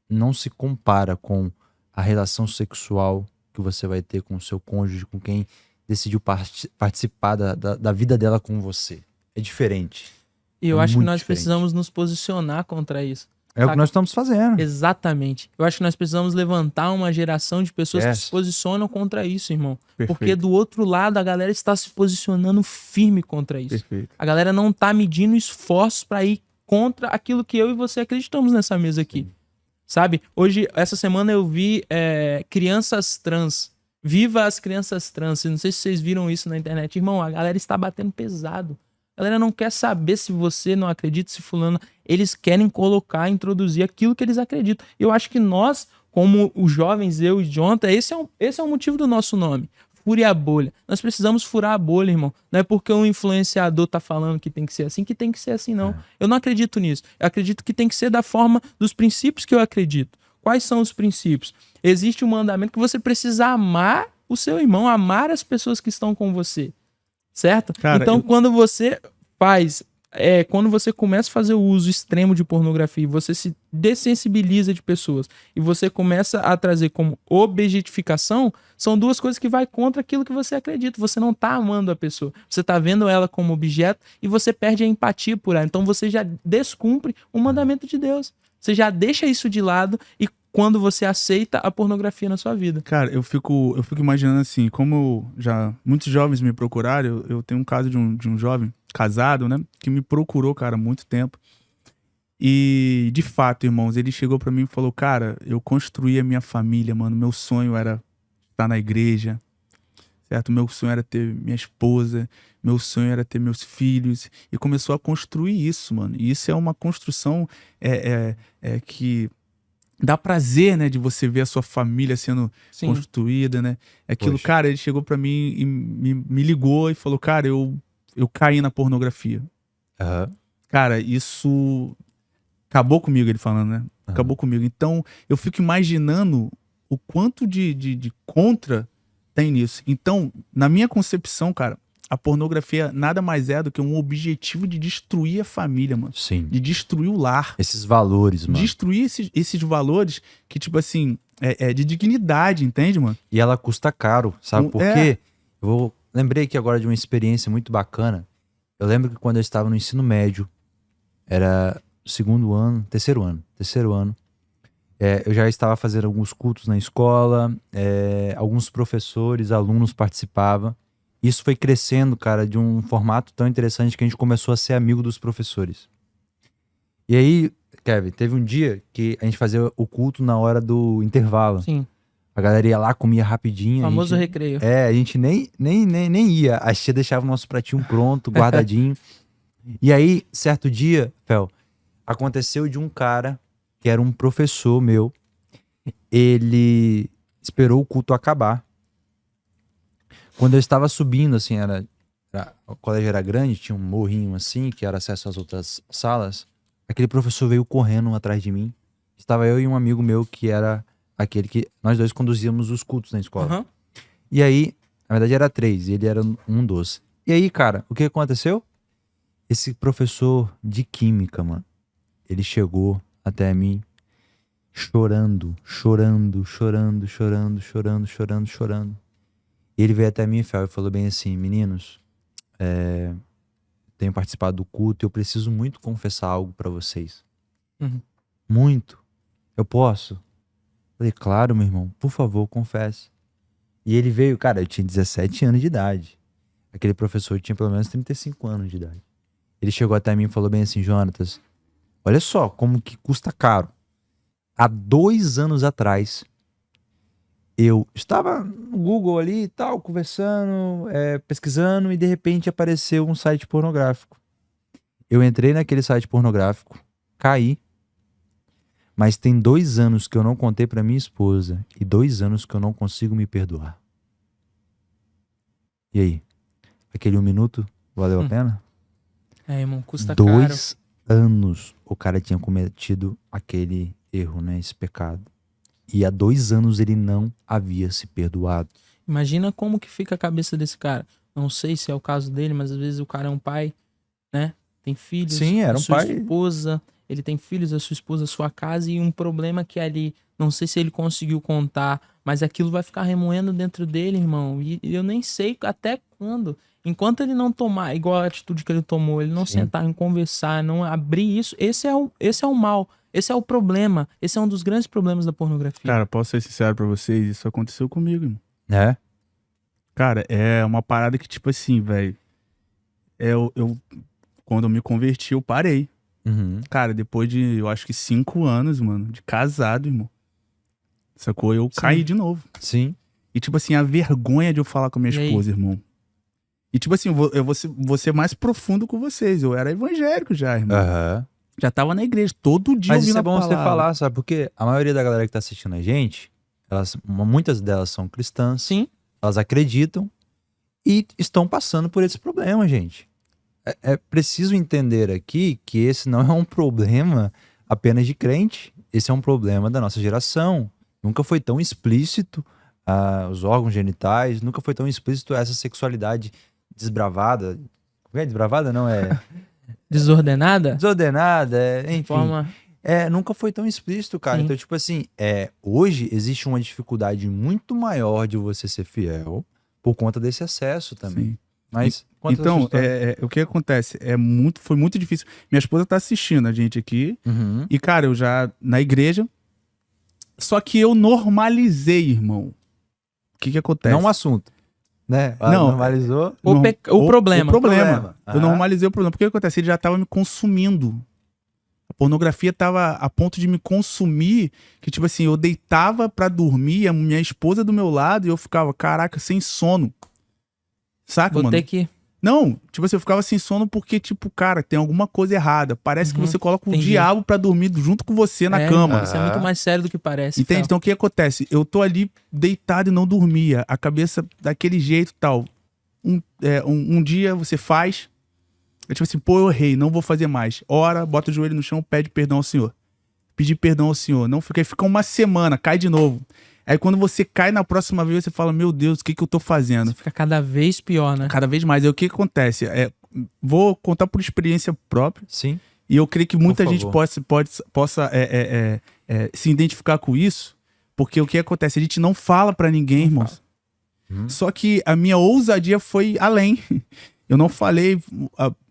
não se compara com a relação sexual que você vai ter com o seu cônjuge, com quem decidiu participar da vida dela com você. É diferente. E eu É acho que muito nós diferente. precisamos nos posicionar contra isso. É o que nós estamos fazendo. Exatamente. Eu acho que nós precisamos levantar uma geração de pessoas que se posicionam contra isso, irmão. Perfeito. Porque do outro lado a galera está se posicionando firme contra isso. Perfeito. A galera não tá medindo esforços para ir contra aquilo que eu e você acreditamos nessa mesa aqui. Sabe? Hoje, essa semana eu vi crianças trans. Viva as crianças trans. Não sei se vocês viram isso na internet. Irmão, a galera está batendo pesado. A galera não quer saber se você não acredita, se fulano... Eles querem colocar, introduzir aquilo que eles acreditam. Eu acho que nós, como os jovens, eu e Jonathan, esse é o motivo do nosso nome. Fure a bolha. Nós precisamos furar a bolha, irmão. Não é porque um influenciador tá falando que tem que ser assim, não. Eu não acredito nisso. Eu acredito que tem que ser da forma dos princípios que eu acredito. Quais são os princípios? Existe um mandamento que você precisa amar o seu irmão, amar as pessoas que estão com você. Certo? Cara, então, quando você faz... quando você começa a fazer o uso extremo de pornografia, você se dessensibiliza de pessoas e você começa a trazer como objetificação, são duas coisas que vai contra aquilo que você acredita. Você não tá amando a pessoa, você tá vendo ela como objeto e você perde a empatia por ela. Então você já descumpre o mandamento de Deus. Você já deixa isso de lado e quando você aceita a pornografia na sua vida. Cara, eu fico imaginando assim, como já muitos jovens me procuraram, eu tenho um caso de um jovem casado, né, que me procurou, cara, há muito tempo. E, de fato, irmãos, ele chegou pra mim e falou, cara, eu construí a minha família, mano, meu sonho era estar na igreja, certo? Meu sonho era ter minha esposa, meu sonho era ter meus filhos, e começou a construir isso, mano. E isso é uma construção que dá prazer, né, de você ver a sua família sendo Sim. construída, né? Aquilo, Poxa. cara, ele chegou pra mim e me ligou e falou, cara, eu caí na pornografia. Aham. Cara, isso acabou comigo, ele falando, né? Acabou comigo. Então, eu fico imaginando o quanto de contra tem nisso. Então, na minha concepção, cara, a pornografia nada mais é do que um objetivo de destruir a família, mano. Sim. De destruir o lar. Esses valores, mano. Destruir esses valores que, tipo assim, é de dignidade, entende, mano? E ela custa caro, sabe por É. quê? Lembrei aqui agora de uma experiência muito bacana. Eu lembro que quando eu estava no ensino médio, era terceiro ano, eu já estava fazendo alguns cultos na escola, alguns professores, alunos participavam. Isso foi crescendo, cara, de um formato tão interessante que a gente começou a ser amigo dos professores. E aí, Kevin, teve um dia que a gente fazia o culto na hora do intervalo. Sim. A galera ia lá, comia rapidinho. Famoso a gente, recreio. a gente nem ia. A tia deixava o nosso pratinho pronto, guardadinho. E aí, certo dia, Fel, aconteceu de um cara que era um professor meu. Ele esperou o culto acabar. Quando eu estava subindo, assim, o colégio era grande, tinha um morrinho assim, que era acesso às outras salas. Aquele professor veio correndo atrás de mim. Estava eu e um amigo meu que era aquele que nós dois conduzíamos os cultos na escola. Aham. E aí, na verdade era 3, e ele era um dos. E aí, cara, o que aconteceu? Esse professor de química, mano, ele chegou até mim chorando. E ele veio até mim, Fel, e falou bem assim: meninos, tenho participado do culto e eu preciso muito confessar algo pra vocês. Uhum. Muito. Eu posso? Falei, claro, meu irmão, por favor, confesse. E ele veio, cara, eu tinha 17 anos de idade. Aquele professor tinha pelo menos 35 anos de idade. Ele chegou até mim e falou bem assim: Jonatas, olha só como que custa caro. Há 2 anos atrás, eu estava no Google ali e tal, conversando, pesquisando, e de repente apareceu um site pornográfico. Eu entrei naquele site pornográfico, caí, mas tem 2 anos que eu não contei pra minha esposa e 2 anos que eu não consigo me perdoar. E aí? Aquele 1 minuto valeu a pena? Irmão, custa caro. 2 anos o cara tinha cometido aquele erro, né? Esse pecado. E há 2 anos ele não havia se perdoado. Imagina como que fica a cabeça desse cara. Não sei se é o caso dele, mas às vezes o cara é um pai, né? Tem filhos, Sim, era a um sua pai. esposa, ele tem filhos, a sua esposa, a sua casa, e um problema que ali, não sei se ele conseguiu contar, mas aquilo vai ficar remoendo dentro dele, irmão. E eu nem sei até quando. Enquanto ele não tomar, igual a atitude que ele tomou, ele não Sim. sentar em conversar, não abrir isso, esse é o mal, esse é o problema, esse é um dos grandes problemas da pornografia. Cara, posso ser sincero pra vocês? Isso aconteceu comigo, irmão. É? Cara, é uma parada que, tipo assim, velho. Quando eu me converti, eu parei. Uhum. Cara, depois de, eu acho que 5 anos, mano, de casado, irmão. Sacou? Eu caí de novo. Sim. E, tipo assim, a vergonha de eu falar com a minha E aí? esposa, irmão. E, tipo assim, eu vou ser mais profundo com vocês. Eu era evangélico já, irmão. Aham. Já tava na igreja. Todo dia Mas isso ouvindo é a bom você palavra. falar, sabe? Porque a maioria da galera que tá assistindo a gente, muitas delas são cristãs, Sim, elas acreditam e estão passando por esse problema, gente. É preciso entender aqui que esse não é um problema apenas de crente. Esse é um problema da nossa geração. Nunca foi tão explícito os órgãos genitais, nunca foi tão explícito essa sexualidade desbravada. Como é? Desbravada? Não, é desordenada, desordenada, enfim. forma... Nunca foi tão explícito, cara. Sim. Então, tipo assim, hoje existe uma dificuldade muito maior de você ser fiel por conta desse acesso também. Sim. Mas, conta a sua Então, história. o que acontece? Foi muito difícil. Minha esposa tá assistindo a gente aqui. Uhum. E, cara, eu já na igreja. Só que eu normalizei, irmão. O que acontece? Não um assunto, né? Não, Normalizou. O problema. O problema. Problema. Eu normalizei o problema. Porque o que acontece? Ele já tava me consumindo. A pornografia tava a ponto de me consumir, que tipo assim, eu deitava pra dormir, a minha esposa do meu lado, e eu ficava, caraca, sem sono. Saca, Vou mano? ter que... Não, tipo assim, eu ficava sem sono porque, tipo, cara, tem alguma coisa errada. Parece que Uhum, você coloca o entendi. diabo pra dormir junto com você na É, cama. Isso é muito mais sério do que parece. Entende? Fel. Então o que acontece? Eu tô ali deitado e não dormia, a cabeça daquele jeito e tal. Um dia você faz, é tipo assim, pô, eu errei, não vou fazer mais. Ora, bota o joelho no chão, pede perdão ao Senhor. Pedir perdão ao Senhor. Não fica uma semana, cai de novo. Aí quando você cai na próxima vez, você fala, meu Deus, o que eu tô fazendo? Fica cada vez pior, né? Cada vez mais. Aí o que acontece? Vou contar por experiência própria. Sim. E eu creio que muita Por gente favor. possa se identificar com isso, porque o que acontece? A gente não fala pra ninguém, Não irmãos. Uhum. Só que a minha ousadia foi além. Eu não falei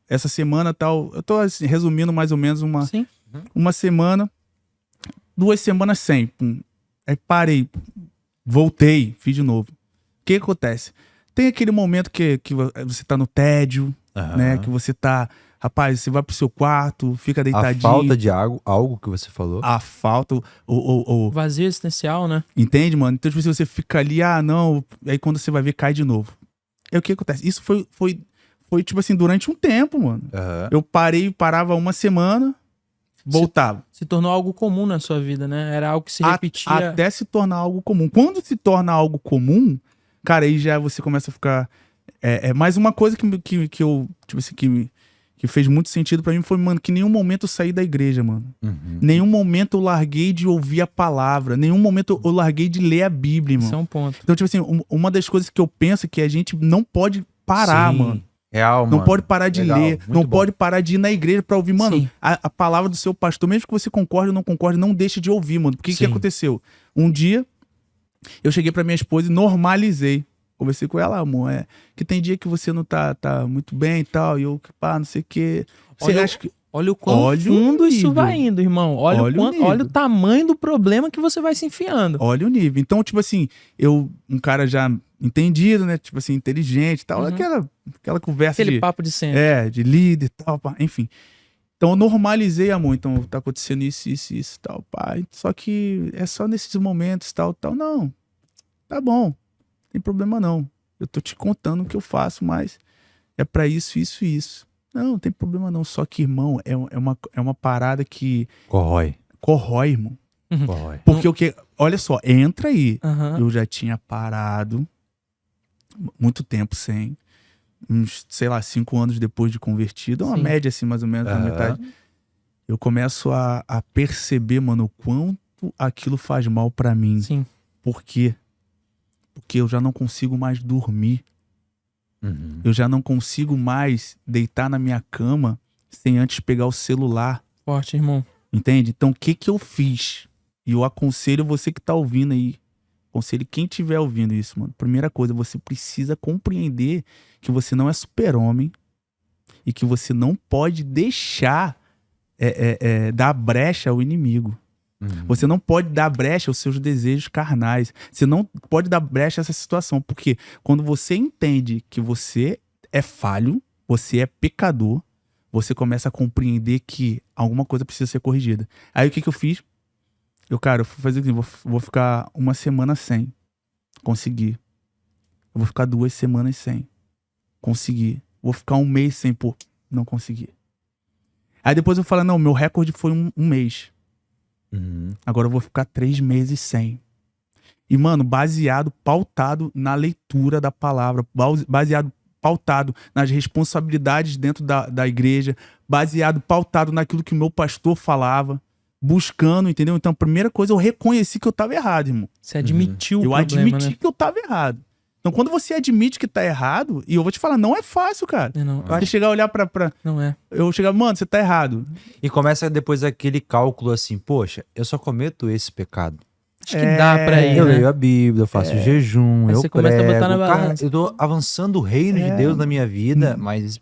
essa semana tal. Eu tô assim, resumindo mais ou menos Sim. uma semana, 2 semanas sem. Pum. Aí parei, voltei, fiz de novo. O que acontece? Tem aquele momento que você tá no tédio, né? Que você tá... Rapaz, você vai pro seu quarto, fica A deitadinho. falta de algo que você falou. A falta... Vazio existencial, né? Entende, mano? Então, tipo, se você fica ali, não... Aí quando você vai ver, cai de novo. É o que acontece. Isso foi tipo assim, durante um tempo, mano. Aham. Eu parava uma semana, voltava. Se tornou algo comum na sua vida, né? Era algo que se repetia. Até se tornar algo comum. Quando se torna algo comum, cara, aí já você começa a ficar... mais uma coisa que eu, tipo assim, que fez muito sentido pra mim foi, mano, que em nenhum momento eu saí da igreja, mano. Uhum. Nenhum momento eu larguei de ouvir a palavra. Nenhum momento eu larguei de ler a Bíblia, Isso mano. é um ponto. Então, tipo assim, uma das coisas que eu penso é que a gente não pode parar, Sim. mano. Real, Não mano. pode parar de Legal, ler, muito não bom. pode parar de ir na igreja pra ouvir. Mano, Sim. a palavra do seu pastor, mesmo que você concorde ou não concorde, não deixe de ouvir, mano. Porque o que Sim. aconteceu? Um dia, eu cheguei pra minha esposa e normalizei. Conversei com ela, amor, que tem dia que você não tá muito bem e tal, e eu, pá, não sei o quê. Você Olha, acha que... olha o quão Olha o fundo isso nível. vai indo, irmão. Olha, Olha o nível. olha o tamanho do problema que você vai se enfiando. Olha o nível. Então, tipo assim, um cara já entendido, né? Tipo assim, inteligente e tal. Uhum. Aquela conversa Aquele papo de sempre. de líder e tal, pá, enfim. Então eu normalizei, amor. Então tá acontecendo isso e tal, pá. Só que é só nesses momentos, tal. Não, tá bom. Não tem problema não. Eu tô te contando o que eu faço, mas é pra isso. Não tem problema não. Só que, irmão, é uma parada que Corrói. irmão. Corrói. Porque o que... Olha só, entra aí. Aham. Eu já tinha parado muito tempo sem. Uns, sei lá, 5 anos depois de convertido. Uma Sim. média, assim, mais ou menos, na Aham. metade. Eu começo a perceber, mano, o quanto aquilo faz mal pra mim. Sim. Por quê? Porque eu já não consigo mais dormir. Uhum. Eu já não consigo mais deitar na minha cama sem antes pegar o celular. Forte, irmão. Entende? Então, o que eu fiz? E eu aconselho você que tá ouvindo aí. Aconselho quem estiver ouvindo isso, mano. Primeira coisa, você precisa compreender que você não é super-homem e que você não pode deixar dar brecha ao inimigo. Uhum. Você não pode dar brecha aos seus desejos carnais. Você não pode dar brecha a essa situação. Porque quando você entende que você é falho, você é pecador, você começa a compreender que alguma coisa precisa ser corrigida. Aí o que eu fiz? Eu vou fazer o seguinte, vou ficar uma semana sem. Consegui. Eu vou ficar 2 semanas sem. Consegui. Vou ficar 1 mês sem, pô. Não consegui. Aí depois eu falo, não, meu recorde foi um mês. Uhum. Agora eu vou ficar 3 meses sem. E, mano, pautado na leitura da palavra, pautado nas responsabilidades dentro da igreja, pautado naquilo que o meu pastor falava, buscando, entendeu? Então, a primeira coisa, eu reconheci que eu tava errado, irmão. Você admitiu o Eu problema, admiti né? que eu tava errado. Então, quando você admite que tá errado, e eu vou te falar, não é fácil, cara. Não, Você chegar a olhar pra... não é. Eu chegar, mano, você tá errado. E começa depois aquele cálculo assim, poxa, eu só cometo esse pecado. Acho que dá pra ir, Eu né? leio a Bíblia, eu faço jejum, Aí eu você começa a prego. botar na Cara, balança. eu tô avançando o reino de Deus na minha vida, mas...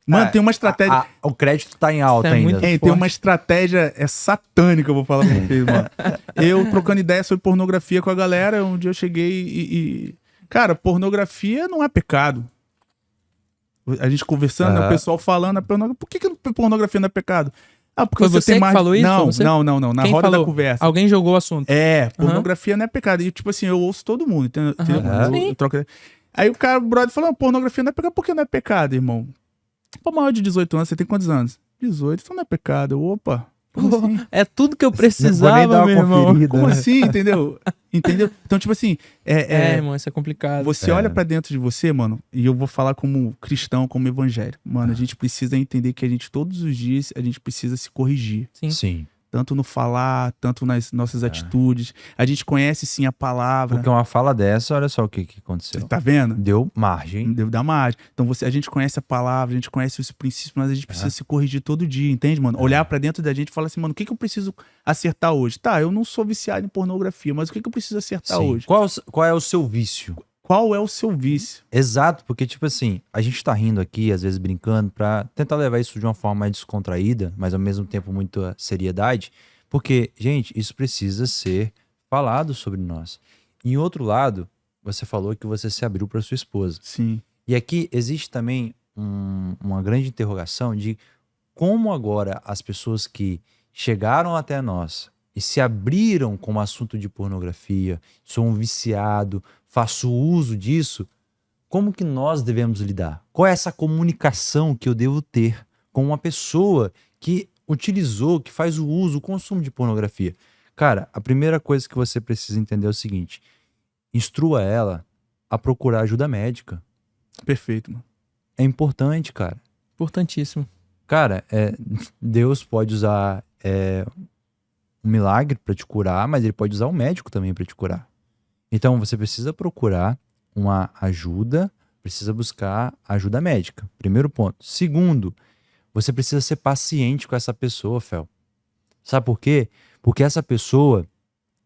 Mano, tem uma estratégia... o crédito tá em alta Isso é ainda. muito Tem forte. uma estratégia satânica, eu vou falar pra vocês, mano. Eu trocando ideia sobre pornografia com a galera, um dia eu cheguei e... Cara, pornografia não é pecado. A gente conversando, né, o pessoal falando, por que pornografia não é pecado? Ah, porque Foi você que falou isso? Não, Você? não. Na Quem roda falou? da conversa. Alguém jogou o assunto. Pornografia não é pecado. E tipo assim, eu ouço todo mundo. Entendeu? Aham. Eu troco... Aí o cara, o brother, falou, pornografia não é pecado. Por que não é pecado, irmão? Pô, maior de 18 anos, você tem quantos anos? 18, então não é pecado. Eu, opa, como assim? É tudo que eu Não vou nem precisava, dar uma meu irmão. conferida, Como né? assim, entendeu? Entendeu? Então, tipo assim, Irmão, isso é complicado. você olha pra dentro de você, mano, e eu vou falar como cristão, como evangélico. Mano, a gente precisa entender que a gente, todos os dias, a gente precisa se corrigir. Sim. Sim. Tanto no falar, tanto nas nossas atitudes. A gente conhece, sim, a palavra. Porque uma fala dessa, olha só o que aconteceu. Tá vendo? Deu margem. Deu da margem. Então a gente conhece a palavra, a gente conhece os princípios, mas a gente precisa se corrigir todo dia, entende, mano? Olhar pra dentro da gente e falar assim, mano, o que eu preciso acertar hoje? Tá, eu não sou viciado em pornografia, mas o que eu preciso acertar Sim. hoje? Qual é o seu vício? Qual é o seu vício? Exato, porque, tipo assim, a gente tá rindo aqui, às vezes brincando, pra tentar levar isso de uma forma mais descontraída, mas ao mesmo tempo muita seriedade, porque, gente, isso precisa ser falado sobre nós. Em outro lado, você falou que você se abriu pra sua esposa. Sim. E aqui existe também uma grande interrogação de como agora as pessoas que chegaram até nós e se abriram com o assunto de pornografia, sou um viciado, faço uso disso, como que nós devemos lidar? Qual é essa comunicação que eu devo ter com uma pessoa que utilizou, que faz o uso, o consumo de pornografia? Cara, a primeira coisa que você precisa entender é o seguinte: instrua ela a procurar ajuda médica. Perfeito, mano. É importante, cara. Importantíssimo. Cara, Deus pode usar um milagre para te curar, mas ele pode usar um médico também para te curar. Então você precisa procurar uma ajuda, precisa buscar ajuda médica. Primeiro ponto. Segundo, você precisa ser paciente com essa pessoa, Fel. Sabe por quê? Porque essa pessoa,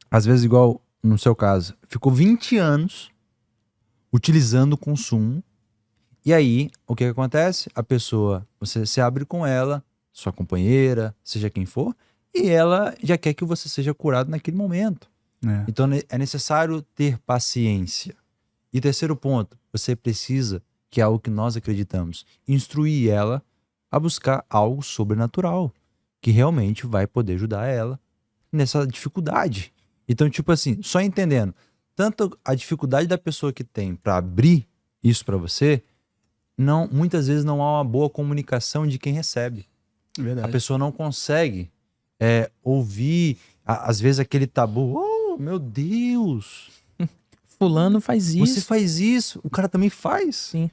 às vezes, igual no seu caso, ficou 20 anos utilizando o consumo. E aí, o que acontece? A pessoa, você se abre com ela, sua companheira, seja quem for, e ela já quer que você seja curado naquele momento. Então é necessário ter paciência. E terceiro ponto, você precisa, que é algo que nós acreditamos, instruir ela a buscar algo sobrenatural, que realmente vai poder ajudar ela nessa dificuldade. Então, tipo assim, só entendendo, tanto a dificuldade da pessoa que tem para abrir isso para você, muitas vezes não há uma boa comunicação de quem recebe. Verdade. A pessoa não consegue ouvir, às vezes, aquele tabu. Oh, meu Deus! Fulano faz isso. Você faz isso, o cara também faz. Sim.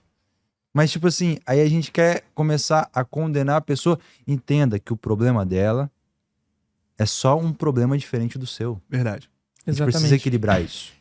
Mas, tipo assim, aí a gente quer começar a condenar a pessoa. Entenda que o problema dela é só um problema diferente do seu. Verdade. A gente precisa equilibrar isso.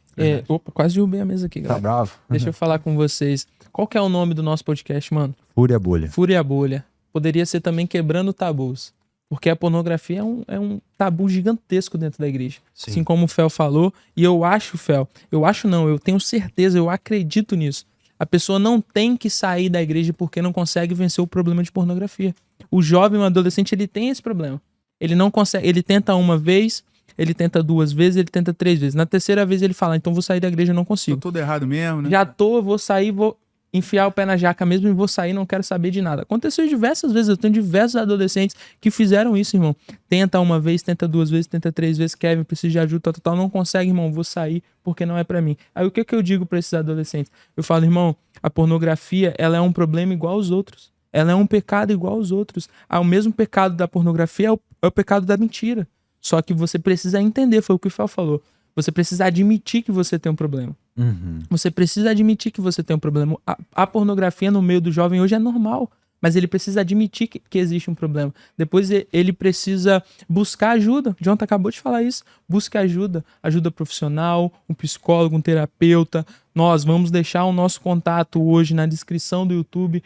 Opa, quase derrubei a mesa aqui, galera. Tá bravo? Deixa eu falar com vocês. Qual que é o nome do nosso podcast, mano? Fúria Bolha. Fúria Bolha. Poderia ser também Quebrando Tabus. Porque a pornografia é um tabu gigantesco dentro da igreja. Sim. Assim como o Fel falou. E eu acho, Fel, eu tenho certeza, eu acredito nisso. A pessoa não tem que sair da igreja porque não consegue vencer o problema de pornografia. O jovem, o adolescente, ele tem esse problema. Ele não consegue, ele tenta uma vez, ele tenta 2 vezes, ele tenta 3 vezes. Na terceira vez ele fala, então vou sair da igreja, eu não consigo. Tô todo errado mesmo, né? Eu vou sair, vou enfiar o pé na jaca mesmo e vou sair, não quero saber de nada. Aconteceu diversas vezes, eu tenho diversos adolescentes que fizeram isso, irmão. Tenta uma vez, tenta 2 vezes, tenta 3 vezes, Kevin, preciso de ajuda, tal, não consegue, irmão, vou sair porque não é pra mim. Aí o que eu digo pra esses adolescentes? Eu falo, irmão, a pornografia, ela é um problema igual aos outros. Ela é um pecado igual aos outros. O mesmo pecado da pornografia é o pecado da mentira. Só que você precisa entender, foi o que o Fel falou. Você precisa admitir que você tem um problema. Uhum. Você precisa admitir que você tem um problema. A pornografia no meio do jovem hoje é normal, mas ele precisa admitir que existe um problema. Depois ele precisa buscar ajuda. O Jonathan acabou de falar isso. Busque ajuda. Ajuda profissional, um psicólogo, um terapeuta. Nós vamos deixar o nosso contato hoje na descrição do YouTube.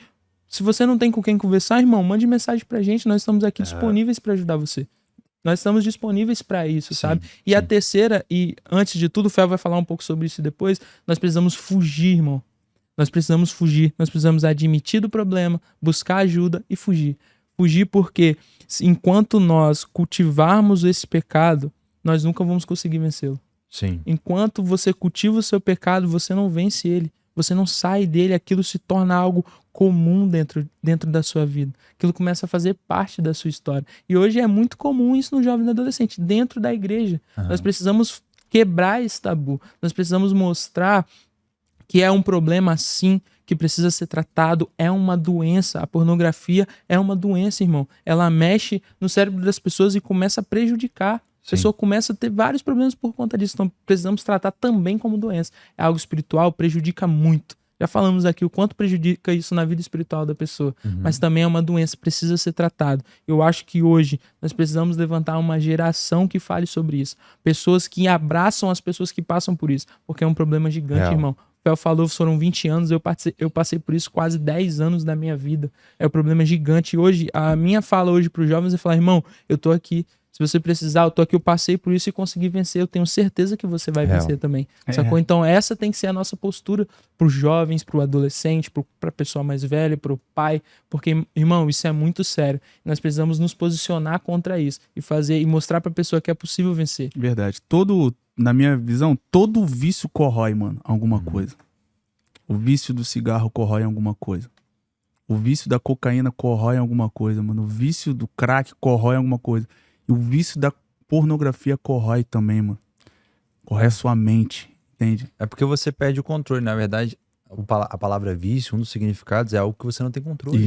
Se você não tem com quem conversar, irmão, mande mensagem pra gente. Nós estamos aqui disponíveis para ajudar você. Nós estamos disponíveis para isso, sabe? E a terceira, e antes de tudo, o Fel vai falar um pouco sobre isso depois, nós precisamos fugir, irmão. Nós precisamos fugir, nós precisamos admitir do problema, buscar ajuda e fugir. Fugir porque enquanto nós cultivarmos esse pecado, nós nunca vamos conseguir vencê-lo. Sim. Enquanto você cultiva o seu pecado, você não vence ele. Você não sai dele, aquilo se torna algo comum dentro da sua vida. Aquilo começa a fazer parte da sua história. E hoje é muito comum isso no jovem e no adolescente, dentro da igreja. Uhum. Nós precisamos quebrar esse tabu. Nós precisamos mostrar que é um problema, sim, que precisa ser tratado, é uma doença. A pornografia é uma doença, irmão. Ela mexe no cérebro das pessoas e começa a prejudicar. A pessoa começa a ter vários problemas por conta disso. Então, precisamos tratar também como doença. É algo espiritual, prejudica muito. Já falamos aqui o quanto prejudica isso na vida espiritual da pessoa. Mas também é uma doença, precisa ser tratado. Eu acho que hoje nós precisamos levantar uma geração que fale sobre isso. Pessoas que abraçam as pessoas que passam por isso. Porque é um problema gigante, irmão. O Fel falou, foram 20 anos, eu passei por isso quase 10 anos da minha vida. É um problema gigante. E hoje, a minha fala hoje para os jovens é falar, irmão, eu tô aqui. Se você precisar, eu tô aqui, eu passei por isso e consegui vencer. Eu tenho certeza que você vai vencer também. Sacou? Então essa tem que ser a nossa postura pros jovens, pro adolescente, pra pessoa mais velha, pro pai. Porque, irmão, isso é muito sério. Nós precisamos nos posicionar contra isso e mostrar pra pessoa que é possível vencer. Verdade. Na minha visão, todo vício corrói, mano, alguma coisa. O vício do cigarro corrói alguma coisa. O vício da cocaína corrói alguma coisa, mano. O vício do crack corrói alguma coisa. E o vício da pornografia corrói também, mano. Corrói a sua mente, entende? É porque você perde o controle. Na verdade, a palavra vício, um dos significados, é algo que você não tem controle.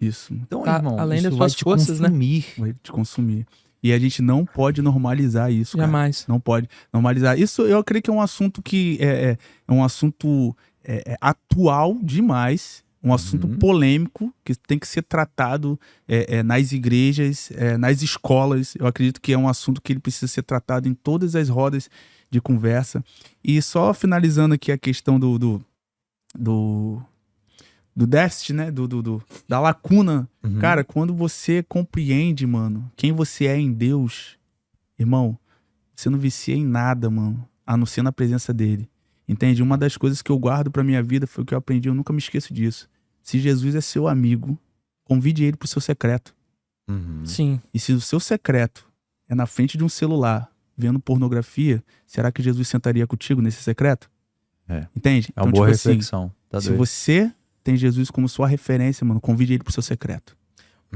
Isso. Então, Tá, irmão, além isso das vai suas te forças, né? consumir. Vai te consumir. E a gente não pode normalizar isso, cara. Jamais. Não pode normalizar. Isso eu creio que é um assunto que é um assunto atual demais, um assunto polêmico que tem que ser tratado nas igrejas, nas escolas. Eu acredito que é um assunto que ele precisa ser tratado em todas as rodas de conversa. E só finalizando aqui a questão do déficit, né? Da lacuna. Cara, quando você compreende, mano, quem você é em Deus, irmão, você não vicia em nada, mano, a não ser na presença dele. Entende? Uma das coisas que eu guardo pra minha vida foi o que eu aprendi, eu nunca me esqueço disso. Se Jesus é seu amigo, convide ele pro seu secreto. Sim. E se o seu secreto é na frente de um celular, vendo pornografia, será que Jesus sentaria contigo nesse secreto? Entende? É uma boa reflexão. Tá se doido. você tem Jesus como sua referência, mano, convide ele pro seu secreto.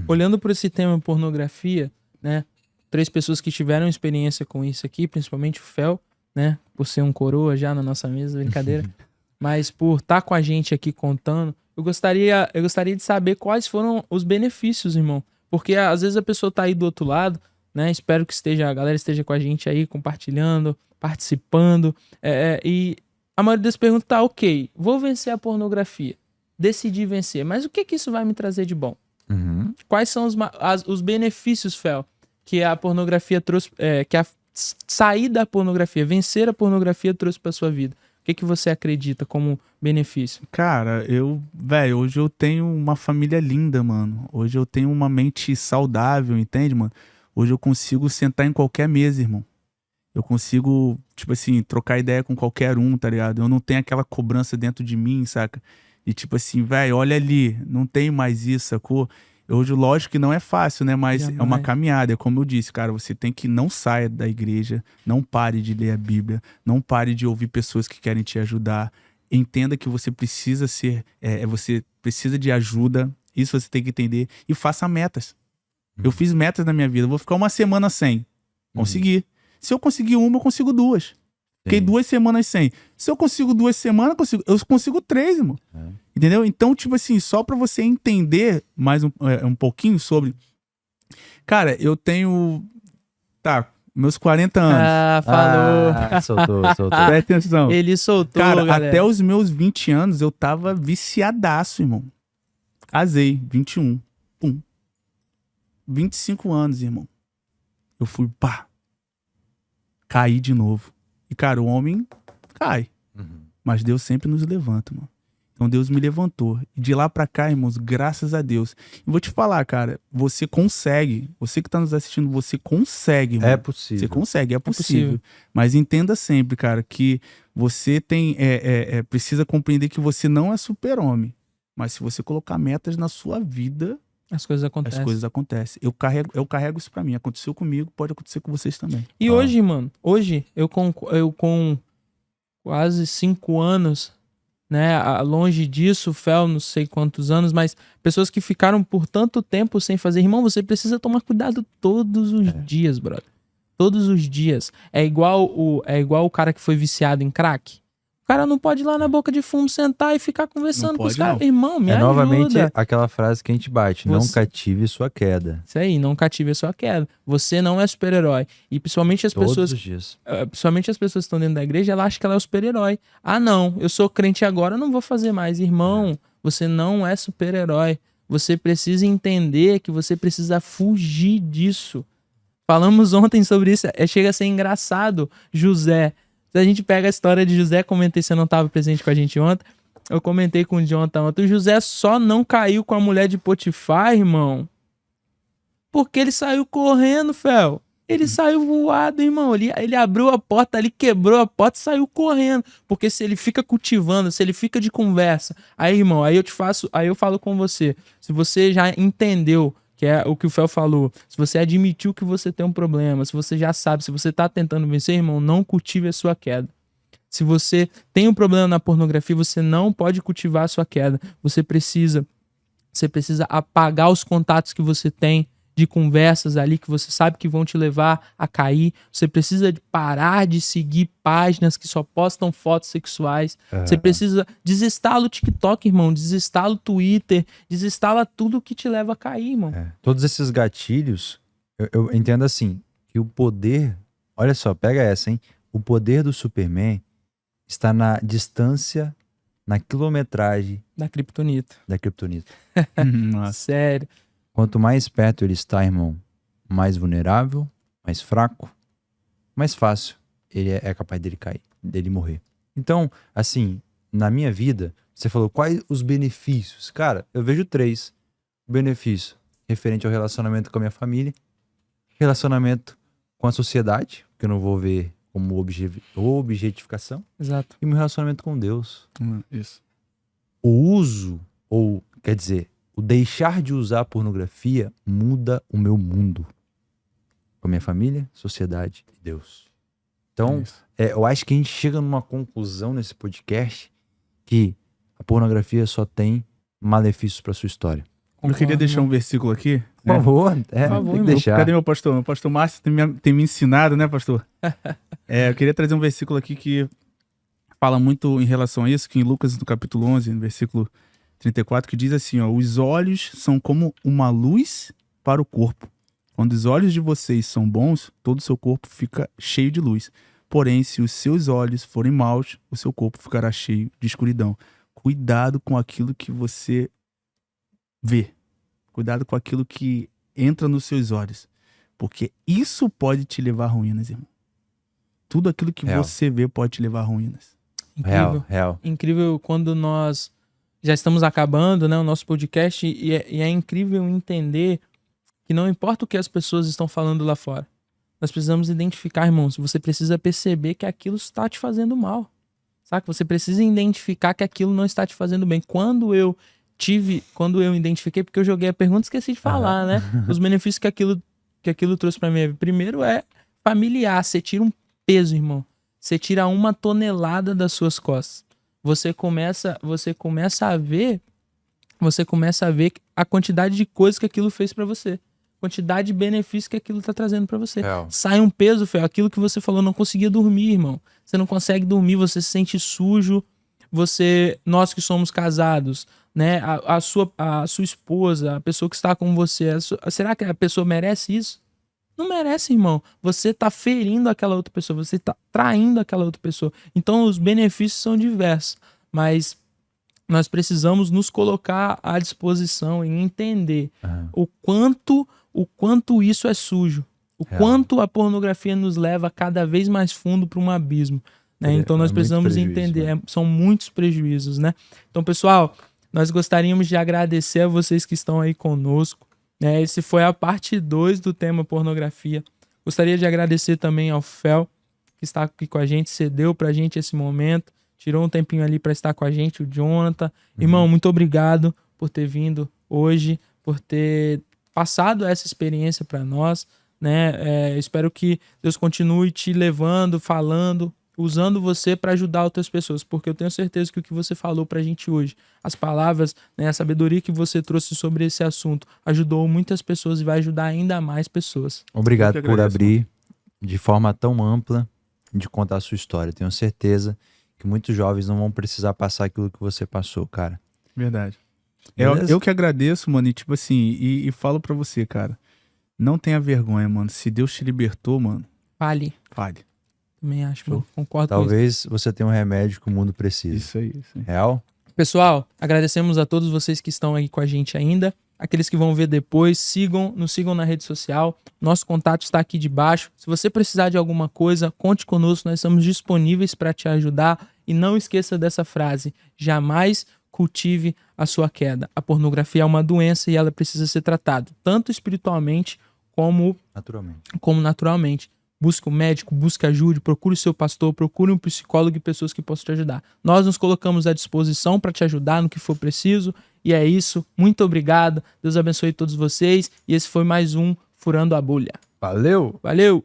Olhando por esse tema pornografia, né? 3 pessoas que tiveram experiência com isso aqui, principalmente o Fel, né? Por ser um coroa já na nossa mesa, brincadeira. Mas por estar com a gente aqui contando, eu gostaria de saber quais foram os benefícios, irmão. Porque às vezes a pessoa tá aí do outro lado, né? Espero que a galera esteja com a gente aí, compartilhando, participando. E a maioria das perguntas tá, ok, vou vencer a pornografia. Decidi vencer. Mas o que isso vai me trazer de bom? Quais são os benefícios, Fel, que a pornografia trouxe, que a sair da pornografia, vencer a pornografia trouxe pra sua vida? O que você acredita como benefício? Cara, hoje eu tenho uma família linda, mano. Hoje eu tenho uma mente saudável, entende, mano? Hoje eu consigo sentar em qualquer mesa, irmão. Eu consigo, tipo assim, trocar ideia com qualquer um, tá ligado? Eu não tenho aquela cobrança dentro de mim, saca? E tipo assim, velho, olha ali, não tem mais isso, sacou? Hoje, lógico que não é fácil, né? Mas Jamais. é uma caminhada. É como eu disse, cara, você tem que não saia da igreja, não pare de ler a Bíblia, não pare de ouvir pessoas que querem te ajudar. Entenda que você precisa você precisa de ajuda. Isso você tem que entender. E faça metas. Eu fiz metas na minha vida. Eu vou ficar uma semana sem. Consegui. Se eu conseguir uma, eu consigo 2. Fiquei 2 semanas sem. Se eu consigo 2 semanas, eu consigo 3, irmão. Entendeu? Então, tipo assim, só pra você entender mais um pouquinho sobre... Cara, eu tenho... Tá, meus 40 anos. Ah, falou. Soltou. Presta atenção. Ele soltou, Cara, galera. até os meus 20 anos, eu tava viciadaço, irmão. Casei, 21. Pum. 25 anos, irmão. Eu fui, pá. Caí de novo. E, cara, o homem cai. Mas Deus sempre nos levanta, mano. Então Deus me levantou. E de lá pra cá, irmãos, graças a Deus. E vou te falar, cara, você consegue. Você que tá nos assistindo, você consegue, mano. É possível. Você consegue, é possível. Mas entenda sempre, cara, que você tem precisa compreender que você não é super-homem. Mas se você colocar metas na sua vida, As coisas acontecem. as coisas acontecem. Eu carrego isso pra mim. Aconteceu comigo, pode acontecer com vocês também. E hoje, mano, eu com quase 5 anos, né, longe disso, Fel, não sei quantos anos, mas pessoas que ficaram por tanto tempo sem fazer, irmão, você precisa tomar cuidado todos os dias, brother. Todos os dias. É igual o cara que foi viciado em crack. O cara não pode ir lá na boca de fumo sentar e ficar conversando com os caras. Irmão, me ajuda. Novamente aquela frase que a gente bate. Não Você- cative sua queda. Isso aí, não cative a sua queda. Você não é super-herói. E principalmente as Todos pessoas... os dias. Principalmente as pessoas que estão dentro da igreja, ela acha que ela é o super-herói. Ah, não, eu sou crente agora, eu não vou fazer mais. Irmão, você não é super-herói. Você precisa entender que você precisa fugir disso. Falamos ontem sobre isso. Chega a ser engraçado, José. Se a gente pega a história de José, comentei, você não estava presente com a gente ontem. Eu comentei com o Jonathan ontem. O José só não caiu com a mulher de Potifar, irmão, porque ele saiu correndo, Fel. Ele saiu voado, irmão. Ele abriu a porta ali, quebrou a porta e saiu correndo. Porque se ele fica cultivando, se ele fica de conversa, aí, irmão, aí eu falo com você. Se você já entendeu, que é o que o Fel falou, se você admitiu que você tem um problema, se você já sabe, se você tá tentando vencer, irmão, não cultive a sua queda. Se você tem um problema na pornografia, você não pode cultivar a sua queda. Você precisa Você precisa apagar os contatos que você tem de conversas ali que você sabe que vão te levar a cair. Você precisa parar de seguir páginas que só postam fotos sexuais. Você precisa desinstala o TikTok, irmão. Desinstala o Twitter. Desinstala tudo que te leva a cair, irmão. Todos esses gatilhos, eu entendo assim, que o poder... Olha só, pega essa, hein? O poder do Superman está na distância, na quilometragem Da Kryptonita. da Kryptonita. Nossa. Sério. Quanto mais perto ele está, irmão, mais vulnerável, mais fraco, mais fácil ele é capaz dele cair, dele morrer. Então, assim, na minha vida, você falou quais os benefícios? Cara, eu vejo 3 benefícios referente ao relacionamento com a minha família, relacionamento com a sociedade, que eu não vou ver como objetificação, Exato. e meu relacionamento com Deus. Isso. O uso, ou quer dizer, o deixar de usar a pornografia muda o meu mundo. Com a minha família, sociedade e Deus. Então, Isso. eu acho que a gente chega numa conclusão nesse podcast que a pornografia só tem malefícios para sua história. Eu queria deixar um versículo aqui. Por favor, favor, tem que irmão. deixar. Cadê meu pastor? Meu pastor Márcio tem me ensinado, né, pastor? Eu queria trazer um versículo aqui que fala muito em relação a isso, que em Lucas, no capítulo 11, no versículo 34, que diz assim, ó, os olhos são como uma luz para o corpo. Quando os olhos de vocês são bons, todo o seu corpo fica cheio de luz. Porém, se os seus olhos forem maus, o seu corpo ficará cheio de escuridão. Cuidado com aquilo que você vê. Cuidado com aquilo que entra nos seus olhos. Porque isso pode te levar a ruínas, irmão. Tudo aquilo que Real. você vê pode te levar a ruínas. Incrível. Real. Incrível quando nós já estamos acabando, né, o nosso podcast e é incrível entender que não importa o que as pessoas estão falando lá fora. Nós precisamos identificar, irmãos, você precisa perceber que aquilo está te fazendo mal. Saca? Você precisa identificar que aquilo não está te fazendo bem. Quando eu identifiquei, porque eu joguei a pergunta e esqueci de falar, né? Os benefícios que aquilo trouxe pra mim. Primeiro é familiar. Você tira um peso, irmão. Você tira 1 tonelada das suas costas. Você começa a ver a quantidade de coisas que aquilo fez pra você. Quantidade de benefícios que aquilo tá trazendo pra você. Real. Sai um peso, Fel. Aquilo que você falou, não conseguia dormir, irmão. Você não consegue dormir, você se sente sujo. Nós que somos casados, né? A sua esposa, a pessoa que está com você, será que a pessoa merece isso? Não merece, irmão. Você tá ferindo aquela outra pessoa, você tá traindo aquela outra pessoa. Então os benefícios são diversos, mas nós precisamos nos colocar à disposição e entender o quanto isso é sujo, o Real. quanto a pornografia nos leva cada vez mais fundo para um abismo. Né? Então nós muito precisamos prejuízo, entender, são muitos prejuízos, né? Então, pessoal, nós gostaríamos de agradecer a vocês que estão aí conosco. Né? Esse foi a parte 2 do tema pornografia. Gostaria de agradecer também ao Fel, que está aqui com a gente, cedeu pra gente esse momento, tirou um tempinho ali para estar com a gente, o Jonathan. Irmão, muito obrigado por ter vindo hoje, por ter passado essa experiência para nós, né? Espero que Deus continue te levando, falando, usando você para ajudar outras pessoas, porque eu tenho certeza que o que você falou pra gente hoje, as palavras, né, a sabedoria que você trouxe sobre esse assunto, ajudou muitas pessoas e vai ajudar ainda mais pessoas. Obrigado Eu que por agradeço, abrir de forma tão ampla de contar a sua história. Tenho certeza que muitos jovens não vão precisar passar aquilo que você passou, cara. Verdade. Beleza? Eu que agradeço, mano, e tipo assim, e falo pra você, cara, não tenha vergonha, mano. Se Deus te libertou, mano, Fale. fale. Também acho, mano. Concordo com isso. Talvez você tenha um remédio que o mundo precisa. Isso aí, isso aí. Real? Pessoal, agradecemos a todos vocês que estão aí com a gente ainda. Aqueles que vão ver depois, nos sigam na rede social. Nosso contato está aqui debaixo. Se você precisar de alguma coisa, conte conosco. Nós estamos disponíveis para te ajudar. E não esqueça dessa frase: jamais cultive a sua queda. A pornografia é uma doença e ela precisa ser tratada, tanto espiritualmente como naturalmente. Busque um médico, busque ajuda, procure o seu pastor, procure um psicólogo e pessoas que possam te ajudar. Nós nos colocamos à disposição para te ajudar no que for preciso. E é isso. Muito obrigado. Deus abençoe todos vocês. E esse foi mais um Furando a Bolha. Valeu! Valeu!